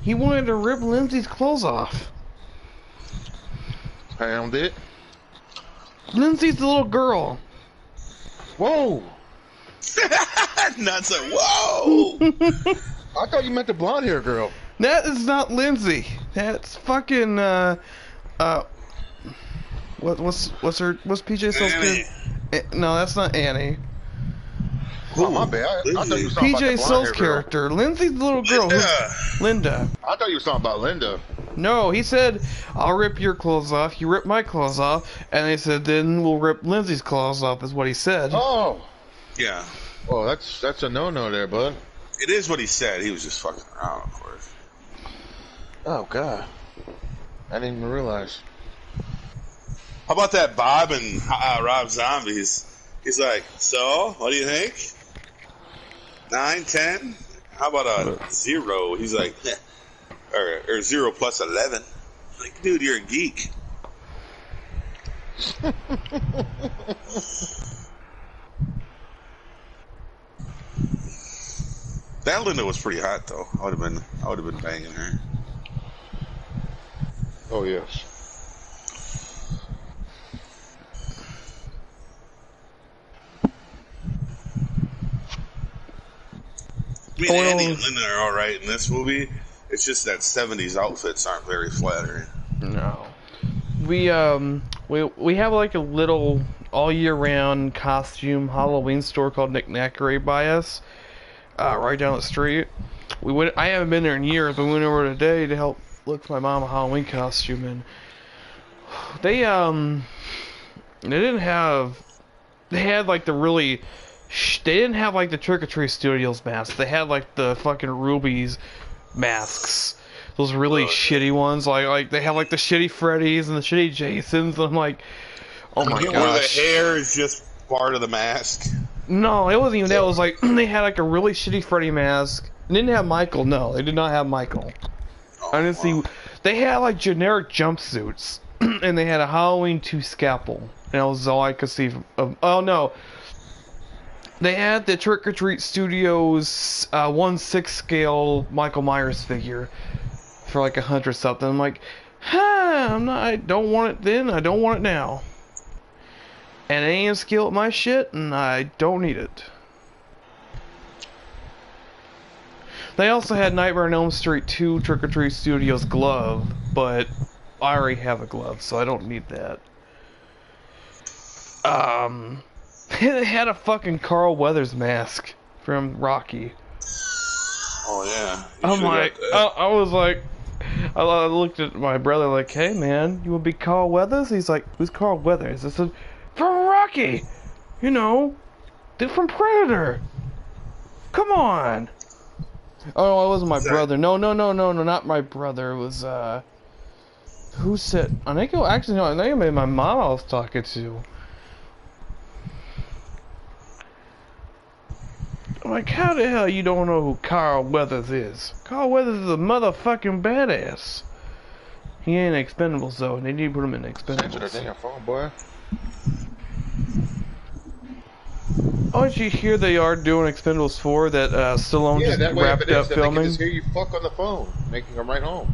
He wanted to rip Lindsay's clothes off. Hound it. Lindsay's the little girl. Whoa! Nuts like, whoa! I thought you meant the blonde hair girl. That is not Lindsay. That's fucking what's PJ Soul's Annie. kid? No, that's not Annie. Oh, my bad. I thought you was talking about the PJ blonde Soul's hair girl. character. Lindsay's the little girl. Yeah. Linda. I thought you was talking about Linda. No, he said, I'll rip your clothes off, you rip my clothes off, and they said, then we'll rip Lindsay's clothes off, is what he said. Oh! Yeah. Oh, that's a no-no there, bud. It is what he said. He was just fucking around, of course. Oh, God. I didn't even realize. How about that Bob and Rob Zombies? He's like, so, what do you think? 9, 10? How about a 0? He's like, or 0 plus 11. Like, dude, you're a geek. That Linda was pretty hot, though. I would have been banging her. Oh, yes. I mean, Andy and Linda are all right in this movie. It's just that 70s outfits aren't very flattering. No. We have like a little all year round costume Halloween store called Nick Knackery by us, right down the street. I haven't been there in years, but we went over today to help look for my mom a Halloween costume, and they had like the really they didn't have like the Trick or Treat Studios masks. They had like the fucking Ruby's masks. Those really shitty ones. Like they have like the shitty Freddy's and the shitty Jasons. And I'm like, oh my Where gosh. the hair is just part of the mask. No, it wasn't even that. It was like they had like a really shitty Freddy mask. They didn't have Michael. No, they did not have Michael. I didn't see. They had like generic jumpsuits, and they had a Halloween 2 scalpel. And that was all I could see. Oh no. They had the Trick or Treat Studios 1/6 scale Michael Myers figure. for like 100 something. I'm like, I don't want it then, I don't want it now. And I ain't skill at my shit, and I don't need it. They also had Nightmare on Elm Street 2 Trick or Treat Studios glove, but I already have a glove, so I don't need that. They had a fucking Carl Weathers mask from Rocky. Oh yeah. I'm like, I was like, I looked at my brother like, hey man, you wanna be Carl Weathers? He's like, who's Carl Weathers? I said, from Rocky! You know, they're from Predator! Come on! Oh no, it wasn't my brother. No, not my brother. It was, who said, I think it may be my mom I was talking to. I'm like, how the hell you don't know who Carl Weathers is? Carl Weathers is a motherfucking badass. He ain't Expendables though, and they need to put him in Expendables. Damn phone, boy. Oh, did you hear they are doing Expendables 4 that Stallone just wrapped up filming? They can just hear you fuck on the phone, making them right home.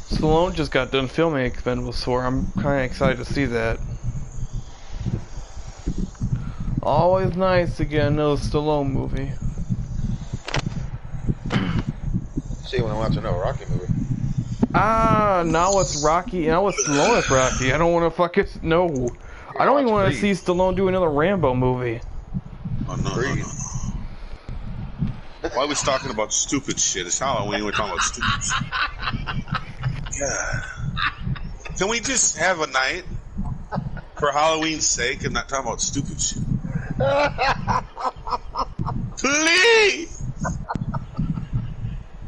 Stallone just got done filming Expendables 4. I'm kind of excited to see that. Always nice to get another Stallone movie. See when I watch another Rocky movie. Now it's Rocky. Now it's Stallone as Rocky. I don't want to fucking no. I don't even want to see Stallone do another Rambo movie. Oh no. Why are we talking about stupid shit? It's Halloween. We're talking about stupid shit. Yeah. Can we just have a night for Halloween's sake and not talk about stupid shit? Please.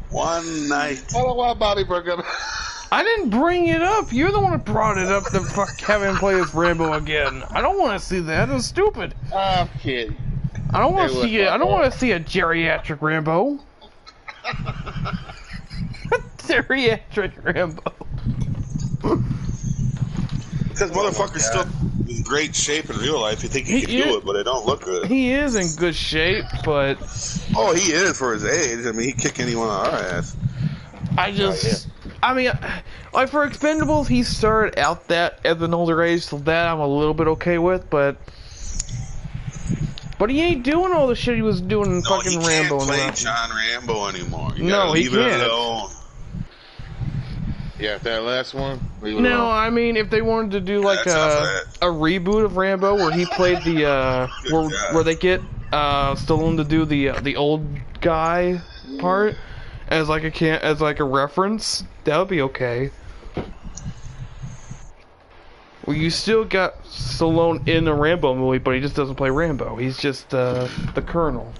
One night. I don't want Bobby Burger. I didn't bring it up. You're the one that brought it up to fuck Kevin play as Rambo again. I don't want to see that. It's stupid. I'm kidding. I don't want to see it. I don't want to see a geriatric Rambo. Geriatric Rambo. Because motherfucker's still in great shape in real life. You think he can do it, but it don't look good. He is in good shape, but... Oh, he is for his age. I mean, he'd kick anyone on our ass. I mean, like for Expendables, he started out that at an older age, so that I'm a little bit okay with, but he ain't doing all the shit he was doing in fucking Rambo. He can't play John Rambo anymore. You no, he leave can't. It alone. Yeah, that last one. No, I mean, if they wanted to do like a reboot of Rambo where he played the where they get Stallone to do the old guy part as like a reference, that would be okay. Well, you still got Stallone in a Rambo movie, but he just doesn't play Rambo. He's just the Colonel.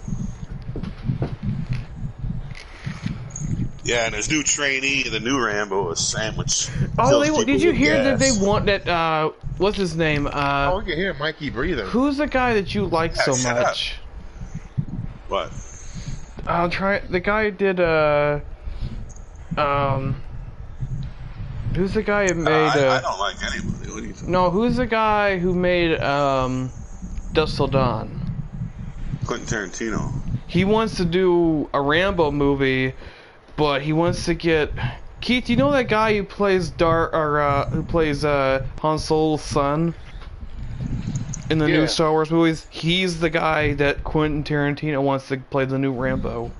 Yeah, and his new trainee, the new Rambo, is Sandwich. Oh, did you hear that they want that, what's his name? You can hear Mikey breathing. Who's the guy that you like so much? What? I'll try, the guy did, who's the guy who made, I don't like anybody. What do you think? No, who's the guy who made, Dusk Till Dawn? Quentin Tarantino. He wants to do a Rambo movie, but he wants to get... Keith, you know that guy who plays Han Solo's son in the new Star Wars movies? He's the guy that Quentin Tarantino wants to play the new Rambo.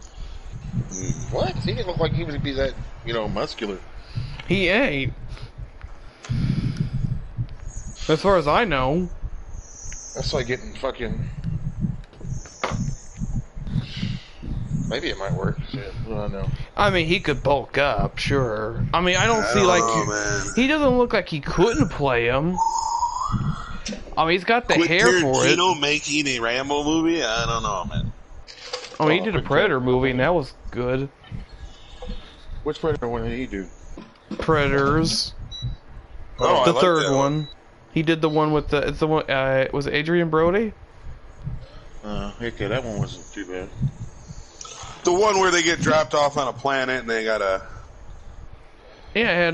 What? He didn't look like he would be that, muscular. He ain't. As far as I know. That's like getting fucking... Maybe it might work. Shit, I don't know. I mean, he could bulk up, sure. I mean, I don't see like he doesn't look like he couldn't play him. I mean, he's got the hair for it. Tarantino making a Rambo movie? I don't know, man. I mean, he did a Predator movie, and that was good. Which Predator one did he do? Predators. Oh, the third one. He did the one with the. It's the one. Was it Adrian Brody? Okay, that one wasn't too bad. The one where they get dropped off on a planet and they gotta. Yeah, it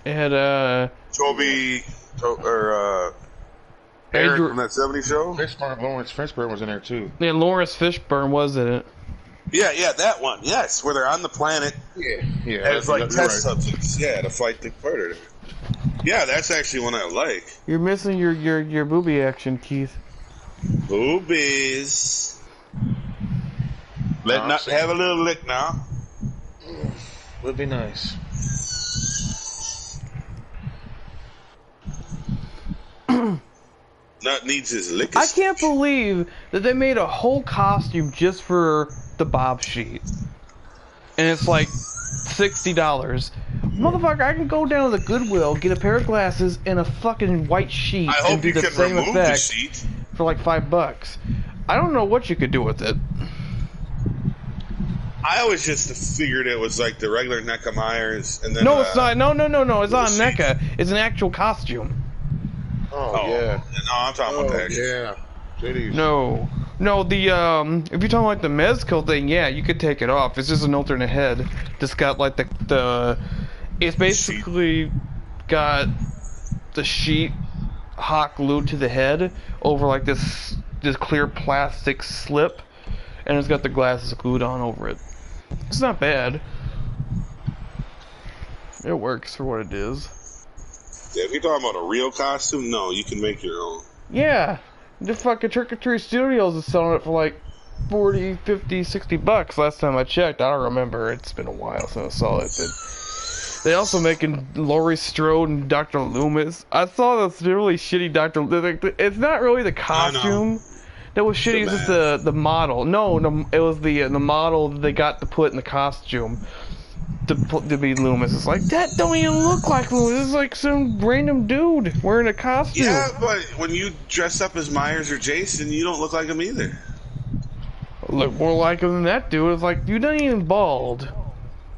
had Toby or Eric Adrian- from that '70s show. Fishburne, Lawrence Fishburne was in there too. Yeah, Lawrence Fishburne was in it. Yeah, that one. Yes, where they're on the planet Yeah. as like you're test right. subjects. Yeah, to fight the predator. Yeah, that's actually one I like. You're missing your booby action, Keith. Boobies. I'm Not saying- have a little lick now. Would be nice. Nut needs his lick. I can't believe that they made a whole costume just for the Bob sheet. And it's like $60. Motherfucker, I can go down to the Goodwill, get a pair of glasses and a fucking white sheet I and hope do you the can same remove the effect sheet. for like $5. I don't know what you could do with it. I always just figured it was like the regular NECA Myers, and then No, it's not. No. It's not the NECA. It's an actual costume. Oh, yeah. No, I'm talking about that. yeah. Titties. No, the if you're talking like the Mezco thing, yeah, you could take it off. It's just an alternate head. It's got like the it's basically got the sheet hot glued to the head over like this clear plastic slip, and it's got the glasses glued on over it. It's not bad. It works for what it is. Yeah, if you're talking about a real costume, no, you can make your own. Yeah, the fucking Trick or Treat Studios is selling it for like 40, 50, 60 bucks last time I checked. I don't remember. It's been a while since I saw it. But they also making Laurie Strode and Dr. Loomis. I saw this really shitty Dr. It's not really the costume that was shitty. It was just the model. No, it was the model that they got to put in the costume to be Loomis. It's like, that don't even look like Loomis. It's like some random dude wearing a costume. Yeah, but when you dress up as Myers or Jason, you don't look like him either. Look more like him than that dude. It's like, you not even bald.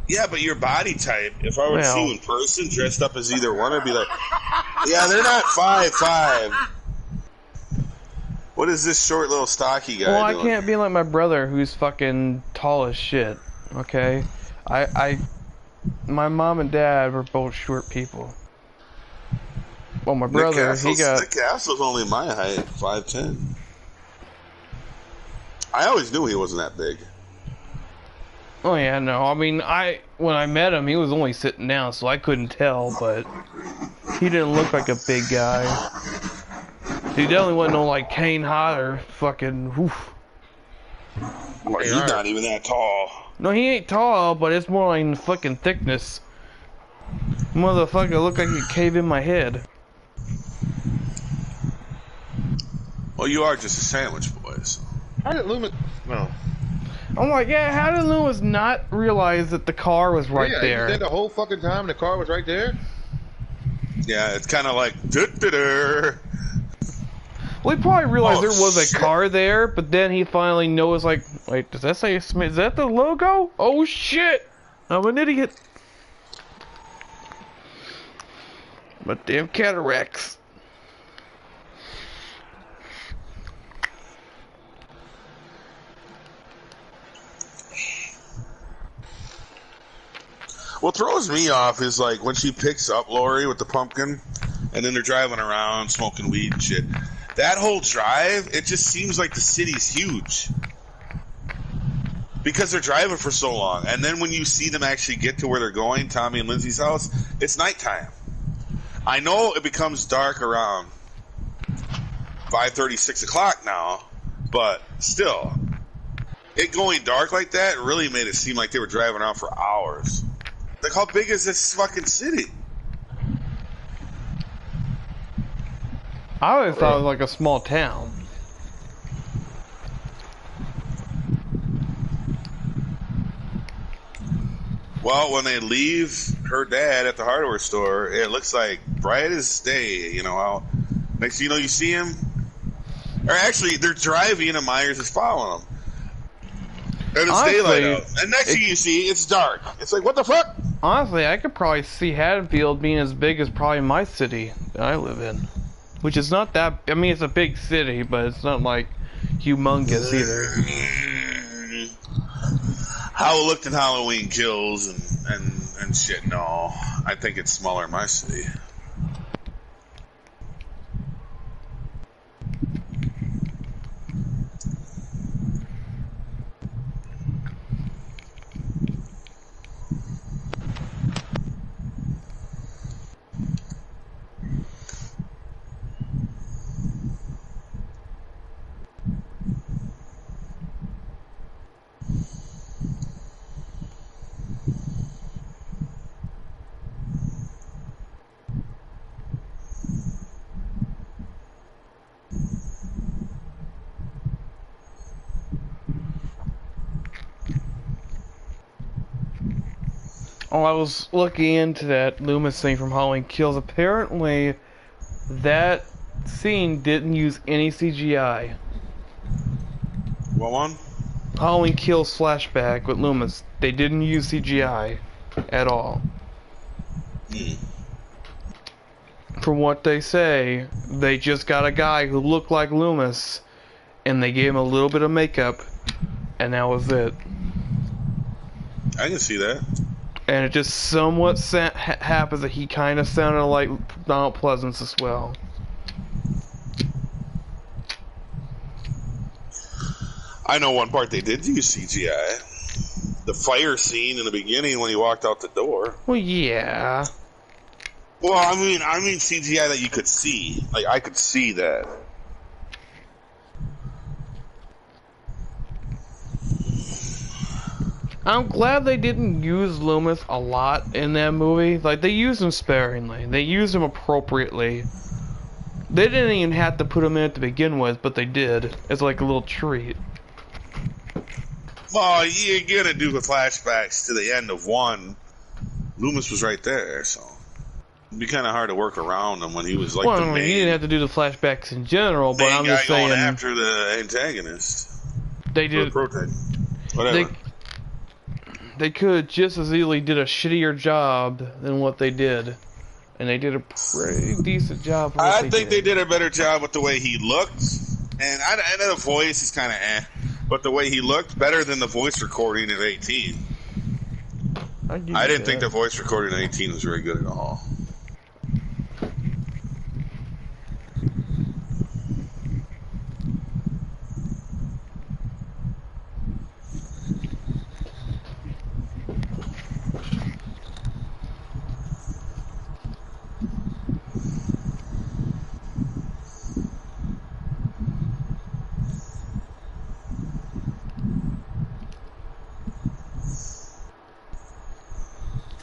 Yeah, but your body type, if I were to see you in person dressed up as either one, I'd be like, yeah, they're not 5'5". What is this short little stocky guy Well, I doing? can't be like my brother who's fucking tall as shit. Okay? My mom and dad were both short people. Well, my brother, Nick Castle's only my height, 5'10". I always knew he wasn't that big. Oh yeah, no. I mean, when I met him, he was only sitting down, so I couldn't tell, but he didn't look like a big guy. He definitely wasn't no like Kane Hodder, fucking woof. Well, he's not even that tall. No, he ain't tall, but it's more like fucking thickness. Motherfucker look like he could cave in my head. Well, you are just a sandwich boy, so. How did Loomis... No. I'm like, yeah, how did Lewis not realize that the car was right yeah, there? He did the whole fucking time the car was right there? Yeah, it's kind of like... Duh-duh-duh. Well, he probably realized Oh, there was a shit. car there, but then he finally knows, like, wait, does that say Smith? Is that the logo? Oh, shit! I'm an idiot. But damn cataracts. What throws me off is like when she picks up Lori with the pumpkin, and then they're driving around smoking weed and shit. That whole drive, it just seems like the city's huge because they're driving for so long. And then when you see them actually get to where they're going, Tommy and Lindsay's house, it's nighttime. I know it becomes dark around 5:30, 6 o'clock now, but still, it going dark like that really made it seem like they were driving around for hours. Like, how big is this fucking city? I always thought it was like a small town. Well, when they leave her dad at the hardware store, it looks like bright as day, you know. How next thing you know, you see him. Or actually, they're driving and Myers is following them. And it's Honestly, daylight out. And next thing you see, it's dark. It's like, what the fuck? Honestly, I could probably see Haddonfield being as big as probably my city that I live in. Which is not that... I mean, it's a big city, but it's not, like, humongous either. How it looked in Halloween Kills and shit, no. I think it's smaller in my city. Oh, I was looking into that Loomis thing from Halloween Kills. Apparently, that scene didn't use any CGI. What one? Halloween Kills flashback with Loomis. They didn't use CGI at all. From what they say, they just got a guy who looked like Loomis, and they gave him a little bit of makeup, and that was it. I can see that. And it just somewhat happens that he kind of sounded like Donald Pleasance as well. I know one part they did use CGI. The fire scene in the beginning when he walked out the door. Well, yeah. Well, I mean CGI that you could see. Like, I could see that. I'm glad they didn't use Loomis a lot in that movie. Like, they used him sparingly. They used him appropriately. They didn't even have to put him in it to begin with, but they did. It's like a little treat. Well, you're gonna do the flashbacks to the end of one. Loomis was right there, so it'd be kind of hard to work around him when he was like well, the I mean, main. you didn't have to do the flashbacks in general, but I'm just saying going after the antagonist. They did. Whatever. They could just as easily did a shittier job than what they did, and they did a pretty decent job. I think they did a better job with the way he looked, and I know the voice is kind of but the way he looked better than the voice recording of 18. I didn't think the voice recording of 18 was very good at all.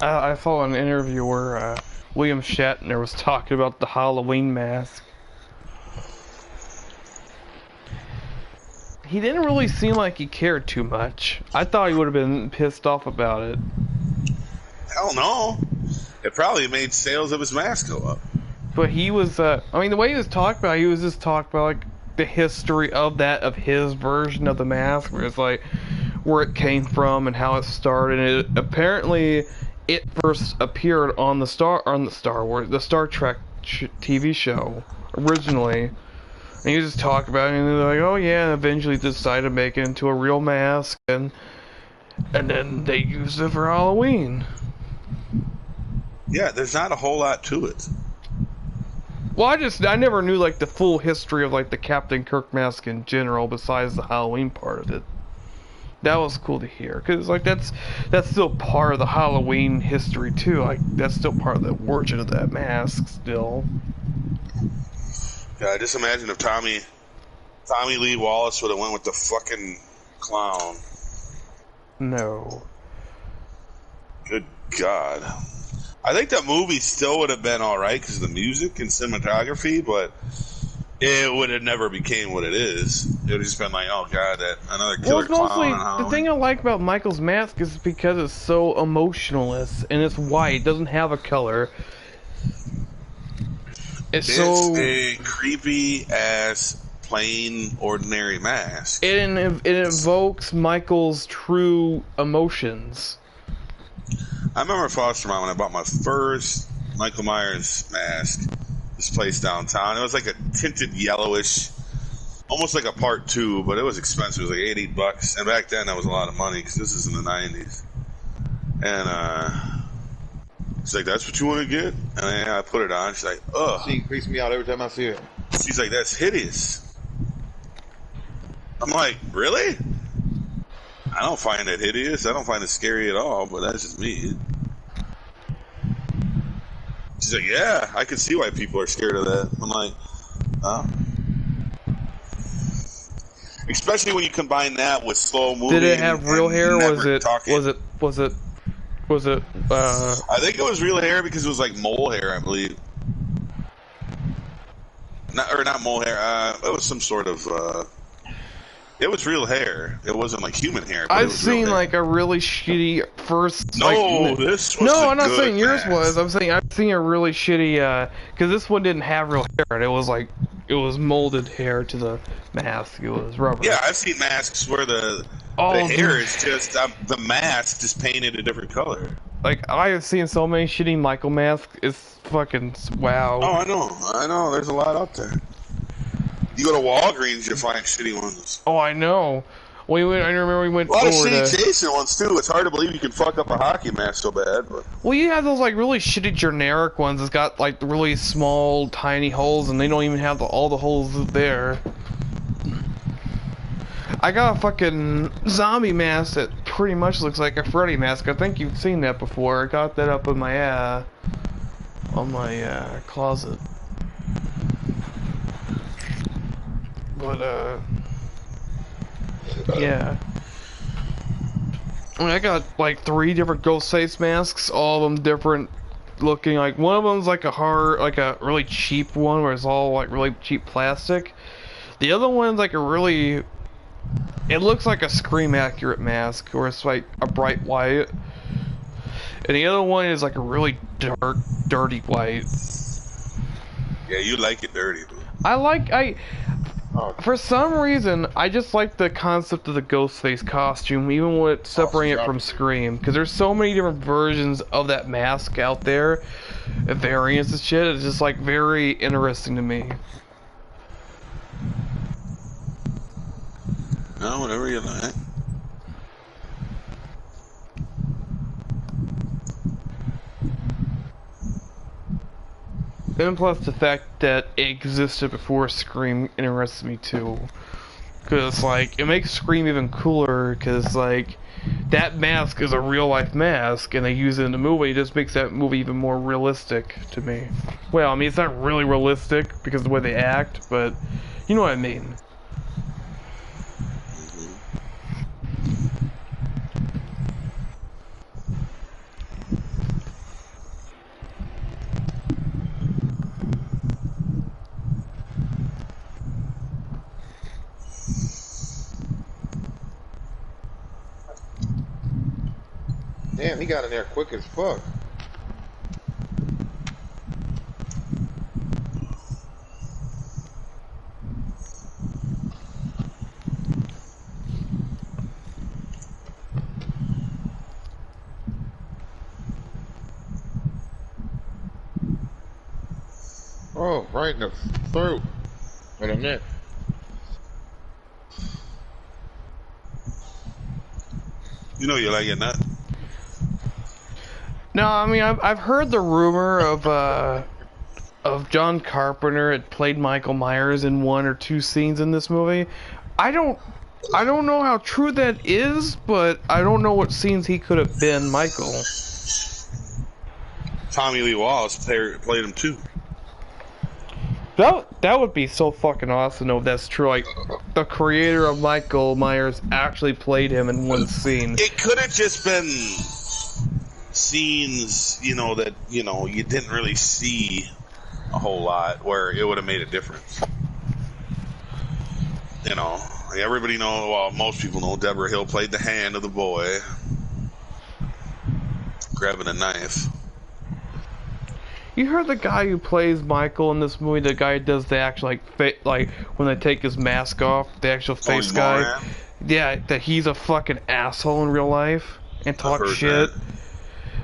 I saw an interview where William Shatner was talking about the Halloween mask. He didn't really seem like he cared too much. I thought he would have been pissed off about it. Hell no. It probably made sales of his mask go up. But he was, I mean, the way he was talking about it, he was just talking about, like, the history of that, of his version of the mask, where it's like, where it came from and how it started. And it, apparently, it first appeared on the Star Trek TV show, originally. And he was just talking about it, and they're like, oh yeah, and eventually decided to make it into a real mask, and then they used it for Halloween. Yeah, there's not a whole lot to it. Well, I never knew, like, the full history of, like, the Captain Kirk mask in general, besides the Halloween part of it. That was cool to hear, because, like, that's still part of the Halloween history, too. Like, that's still part of the origin of that mask, still. Yeah, just imagine if Tommy Lee Wallace would have went with the fucking clown. No. Good God. I think that movie still would have been alright because of the music and cinematography, but it would have never became what it is. It would have just been like, oh god, that another killer clown. Mostly, the thing I like about Michael's mask is because it's so emotionless, and it's white, doesn't have a color. It's so a creepy ass, plain, ordinary mask. It evokes Michael's true emotions. I remember Foster Mom when I bought my first Michael Myers mask. This place downtown. It was like a tinted yellowish, almost like a part 2, but it was expensive. It was like $80, and back then that was a lot of money because this is in the 90s. And she's like, "That's what you want to get?" And I put it on. She's like, "Ugh." She creeps me out every time I see her. She's like, "That's hideous." I'm like, "Really?" I don't find it hideous. I don't find it scary at all, but that's just me. She's like, "Yeah, I can see why people are scared of that." I'm like, "Oh." Especially when you combine that with slow moving. Did it have real hair? Was it? Talking. Was it? I think it was real hair because it was like mole hair, I believe. Not mole hair. It was some sort of It was real hair. It wasn't like human hair. But it I've was real seen hair. like a really shitty first. No, like, this was no, the I'm not good saying yours mask. was. I'm saying I've seen a really shitty. Because this one didn't have real hair. And it was like it was molded hair to the mask. It was rubber. Yeah, I've seen masks where the Oh, hair dude. is just the mask just painted a different color. Like I have seen so many shitty Michael masks. It's fucking wow. Oh, I know. There's a lot out there. You go to Walgreens, you find shitty ones. Oh, I know. I remember we went A lot of over shitty to. Jason ones too. It's hard to believe you can fuck up a hockey mask so bad. But Well, you have those like really shitty generic ones. It's got like really small, tiny holes, and they don't even have all the holes there. I got a fucking zombie mask that pretty much looks like a Freddy mask. I think you've seen that before. I got that up in my on my closet. But yeah. I mean, I got like 3 different ghost face masks, all of them different looking. Like one of them's like a really cheap one where it's all like really cheap plastic. The other one's like it looks like a Scream accurate mask, where it's like a bright white. And the other one is like a really dark, dirty white. yeah, you like it dirty. Dude. For some reason, I just like the concept of the Ghostface costume, even when it's separating it from Scream. Because there's so many different versions of that mask out there, variants and shit. It's just like very interesting to me. No, whatever you like. And plus the fact that it existed before Scream interests me too. Because, like, it makes Scream even cooler, because, like, that mask is a real-life mask, and they use it in the movie. It just makes that movie even more realistic to me. Well, I mean, it's not really realistic, because of the way they act, but you know what I mean. Damn, he got in there quick as fuck. Oh, right in the throat. And the neck. You know you like it, not? No, I mean, I've heard the rumor of John Carpenter had played Michael Myers in 1 or 2 scenes in this movie. I don't know how true that is, but I don't know what scenes he could have been Michael. Tommy Lee Wallace played him too. That would be so fucking awesome if that's true. Like, the creator of Michael Myers actually played him in 1 scene. It could have just been scenes, that you didn't really see a whole lot, where it would have made a difference. Like everybody know. Well, most people know Deborah Hill played the hand of the boy grabbing a knife. You heard the guy who plays Michael in this movie, the guy who does the actual, like when they take his mask off, the actual face guy. Moran? Yeah, that he's a fucking asshole in real life and talks heard shit. that.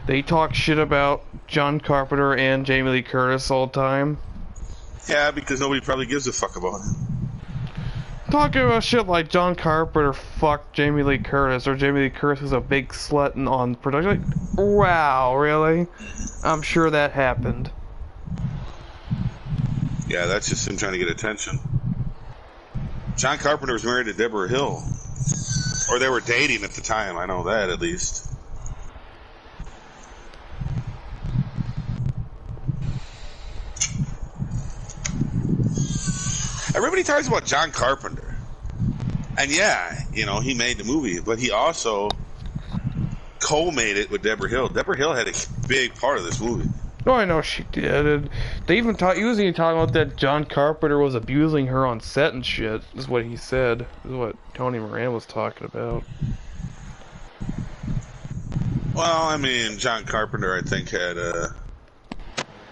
They talk shit about John Carpenter and Jamie Lee Curtis all the time. Yeah, because nobody probably gives a fuck about it. Talking about shit like John Carpenter fucked Jamie Lee Curtis, or Jamie Lee Curtis was a big slut on production. Like, wow, really? I'm sure that happened. Yeah, that's just him trying to get attention. John Carpenter was married to Deborah Hill. Or they were dating at the time, I know that at least. Everybody talks about John Carpenter. And yeah, he made the movie, but he also co-made it with Deborah Hill. Deborah Hill had a big part of this movie. Oh, I know she did. And they even he was even talking about that John Carpenter was abusing her on set and shit. Is what he said. Is what Tony Moran was talking about. Well, I mean, John Carpenter, I think, had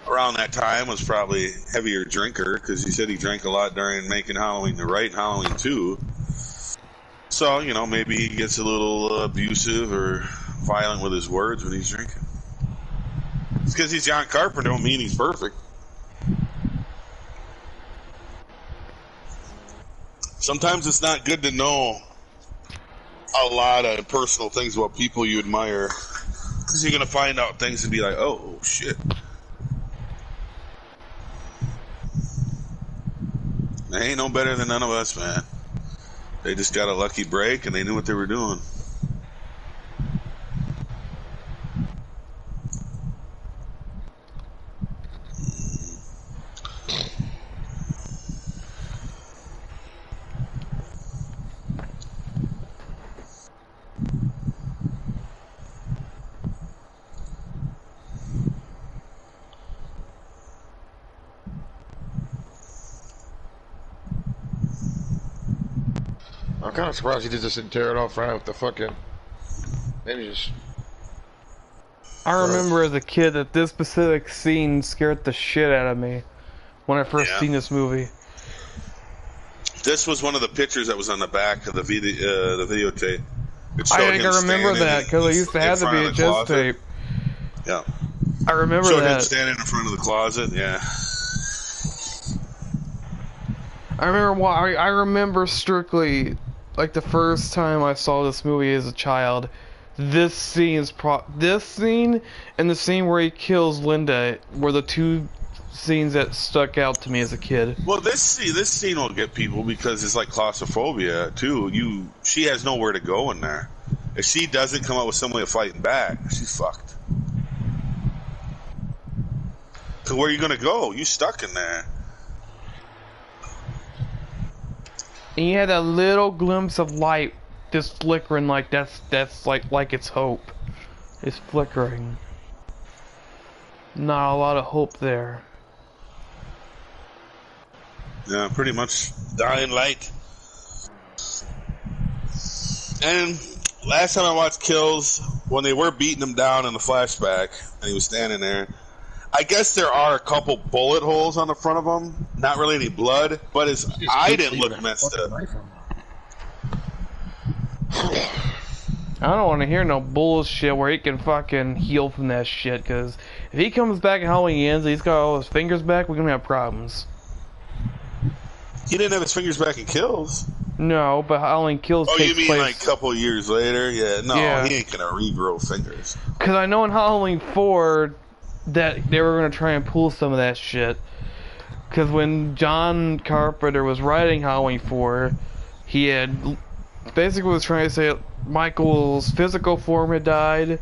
around that time was probably heavier drinker because he said he drank a lot during making Halloween the Right and Halloween 2. So, you know, maybe he gets a little abusive or violent with his words when he's drinking. It's because he's John Carpenter don't mean he's perfect. Sometimes it's not good to know a lot of personal things about people you admire because you're going to find out things and be like, oh, shit. They ain't no better than none of us, man. They just got a lucky break and they knew what they were doing. I'm kind of surprised he just didn't tear it off right with the fucking. Maybe just. I remember as a kid that this specific scene scared the shit out of me when I first seen this movie. This was one of the pictures that was on the back of the videotape. I remember that because I used to have the VHS tape. Yeah. I remember that. Him standing in front of the closet. Yeah. I remember strictly, like the first time I saw this movie as a child. This scene and the scene where he kills Linda were the two scenes that stuck out to me as a kid. Well, this scene will get people because it's like claustrophobia too. She has nowhere to go in there. If she doesn't come up with some way of fighting back, she's fucked. Cause where are you gonna go? You stuck in there. And you had that little glimpse of light just flickering, like that's like it's hope. It's flickering. Not a lot of hope there. Yeah, pretty much dying light. And last time I watched Kills, when they were beating him down in the flashback, and he was standing there, I guess there are a couple bullet holes on the front of him. Not really any blood, but his eye didn't look messed up. I don't want to hear no bullshit where he can fucking heal from that shit, because if he comes back and Halloween ends and he's got all his fingers back, we're gonna have problems. He didn't have his fingers back in Kills. No, but Halloween Kills takes place... Oh, you mean like a couple years later? Yeah, no, yeah. He ain't gonna regrow fingers. Because I know in Halloween 4 that they were gonna try and pull some of that shit. Because when John Carpenter was writing Halloween 4, he had... basically was trying to say Michael's physical form had died,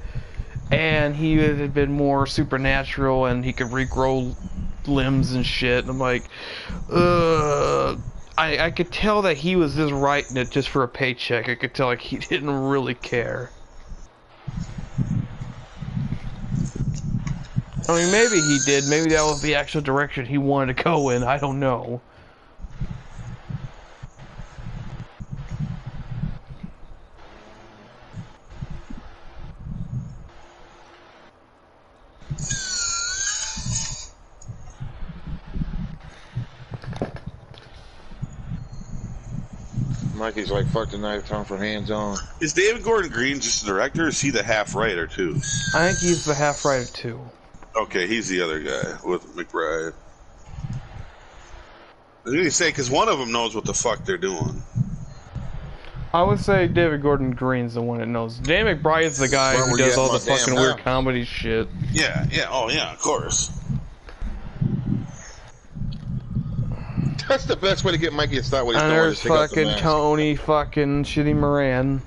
and he had been more supernatural, and he could regrow limbs and shit. And I'm like, I could tell that he was just writing it just for a paycheck. I could tell like he didn't really care. I mean, maybe he did. Maybe that was the actual direction he wanted to go in. I don't know. Mikey's like, fuck the knife, time for hands on. Is David Gordon Green just the director, or is he the half writer too? I think he's the half writer too. Okay, he's the other guy with McBride. I was going to say, because one of them knows what the fuck they're doing. I would say David Gordon Green's the one that knows. Dan McBride's the guy who does all the fucking weird comedy shit. Yeah, oh yeah, of course. That's the best way to get Mikey to start what he's doing. There's fucking Tony fucking Shitty Moran.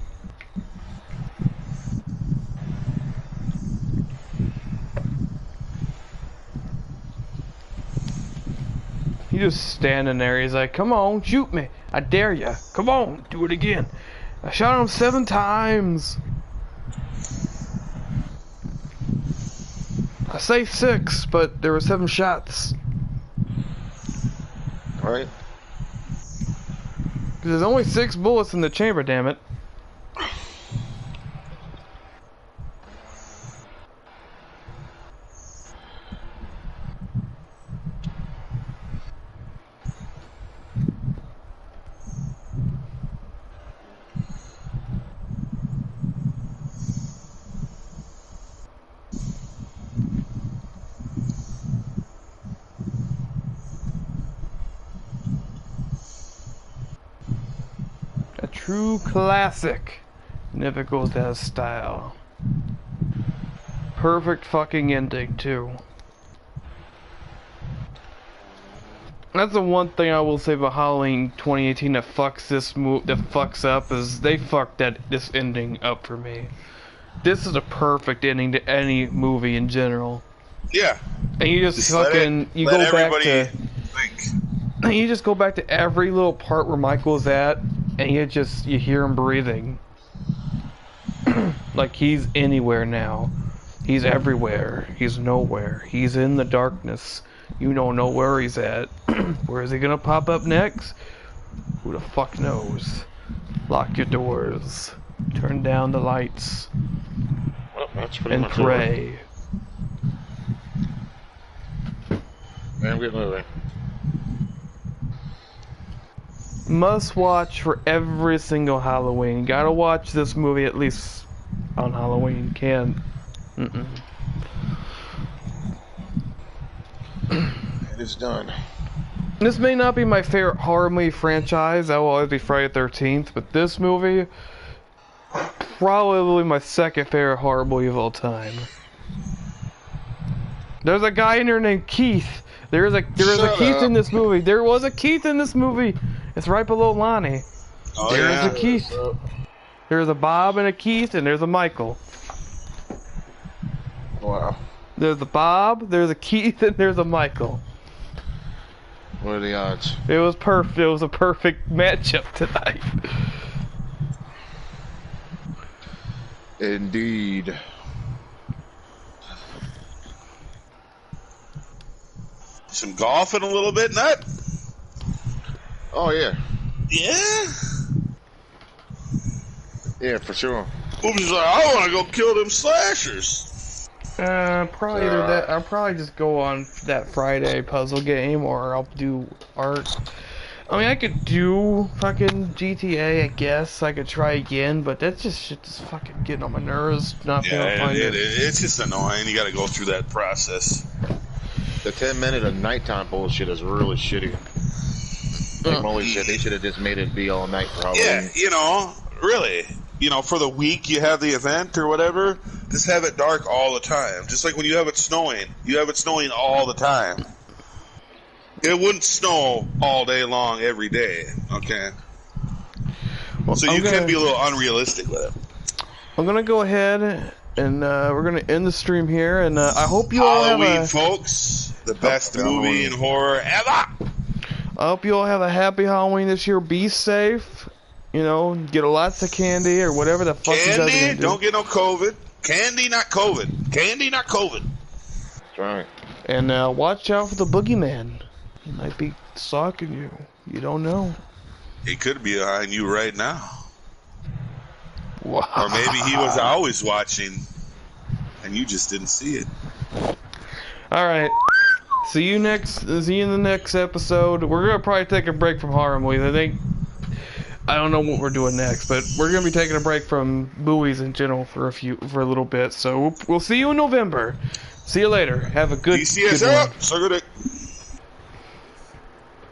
He's just standing there. He's like, come on, shoot me. I dare ya. Come on, do it again. I shot him 7 times. I say 6, but there were 7 shots. Right? There's only 6 bullets in the chamber, damn it. A true classic. Never goes out of style. Perfect fucking ending, too. That's the one thing I will say about Halloween 2018 that fucks that fucks up is they fucked this ending up for me. This is a perfect ending to any movie in general. Yeah. And you just fucking you go back to think. You just go back to every little part where Michael's at, and you hear him breathing. Like he's anywhere now. He's everywhere. He's nowhere. He's in the darkness. You don't know where he's at. Where is he gonna pop up next? Who the fuck knows? Lock your doors. Turn down the lights. Well, that's pretty and much pray. Man, good movie. Must watch for every single Halloween. Gotta watch this movie at least on Halloween. Can't. It is done. This may not be my favorite horror movie franchise. That will always be Friday the 13th. But this movie, probably my second favorite horror movie of all time. There's a guy in there named Keith. There is a Keith in this movie. There was a Keith in this movie. It's right below Lonnie. Oh, There's yeah. a Keith. There's a Bob and a Keith, and there's a Michael. Wow. There's a Bob, there's a Keith, and there's a Michael. What are the odds? It was perfect. It was a perfect matchup tonight. Indeed. Some golfing a little bit, Nut? Oh, yeah. Yeah? Yeah, for sure. Booby's like, I want to go kill them slashers. Probably either that. I'll probably just go on that Friday puzzle game, or I'll do art. I mean, I could do fucking GTA, I guess. I could try again, but that's just shit just fucking getting on my nerves. Not being able to find it. It's just annoying. You got to go through that process. The 10-minute of nighttime bullshit is really shitty. Like Molly said, they should have just made it be all night for Halloween. Yeah, you know, really. You know, for the week you have the event or whatever, just have it dark all the time. Just like when you have it snowing. You have it snowing all the time. It wouldn't snow all day long every day, okay? Well, So you can be a little unrealistic with it. I'm gonna go ahead and we're gonna end the stream here, and I hope you all have Halloween, a. folks. The best Halloween. movie in horror ever. I hope you all have a happy Halloween this year. Be safe. You know, get lots of candy or whatever the fuck you guys are Candy, gonna do. don't get no COVID. Candy, not COVID. Candy, not COVID. That's right. And watch out for the boogeyman. He might be stalking you. You don't know. He could be behind you right now. Wow. Or maybe he was always watching and you just didn't see it. All right. See you in the next episode. We're gonna probably take a break from horror movies. I don't know what we're doing next, but we're gonna be taking a break from movies in general for a little bit. So we'll see you in November. See you later. Have a good. DCS good one. up. Suck it.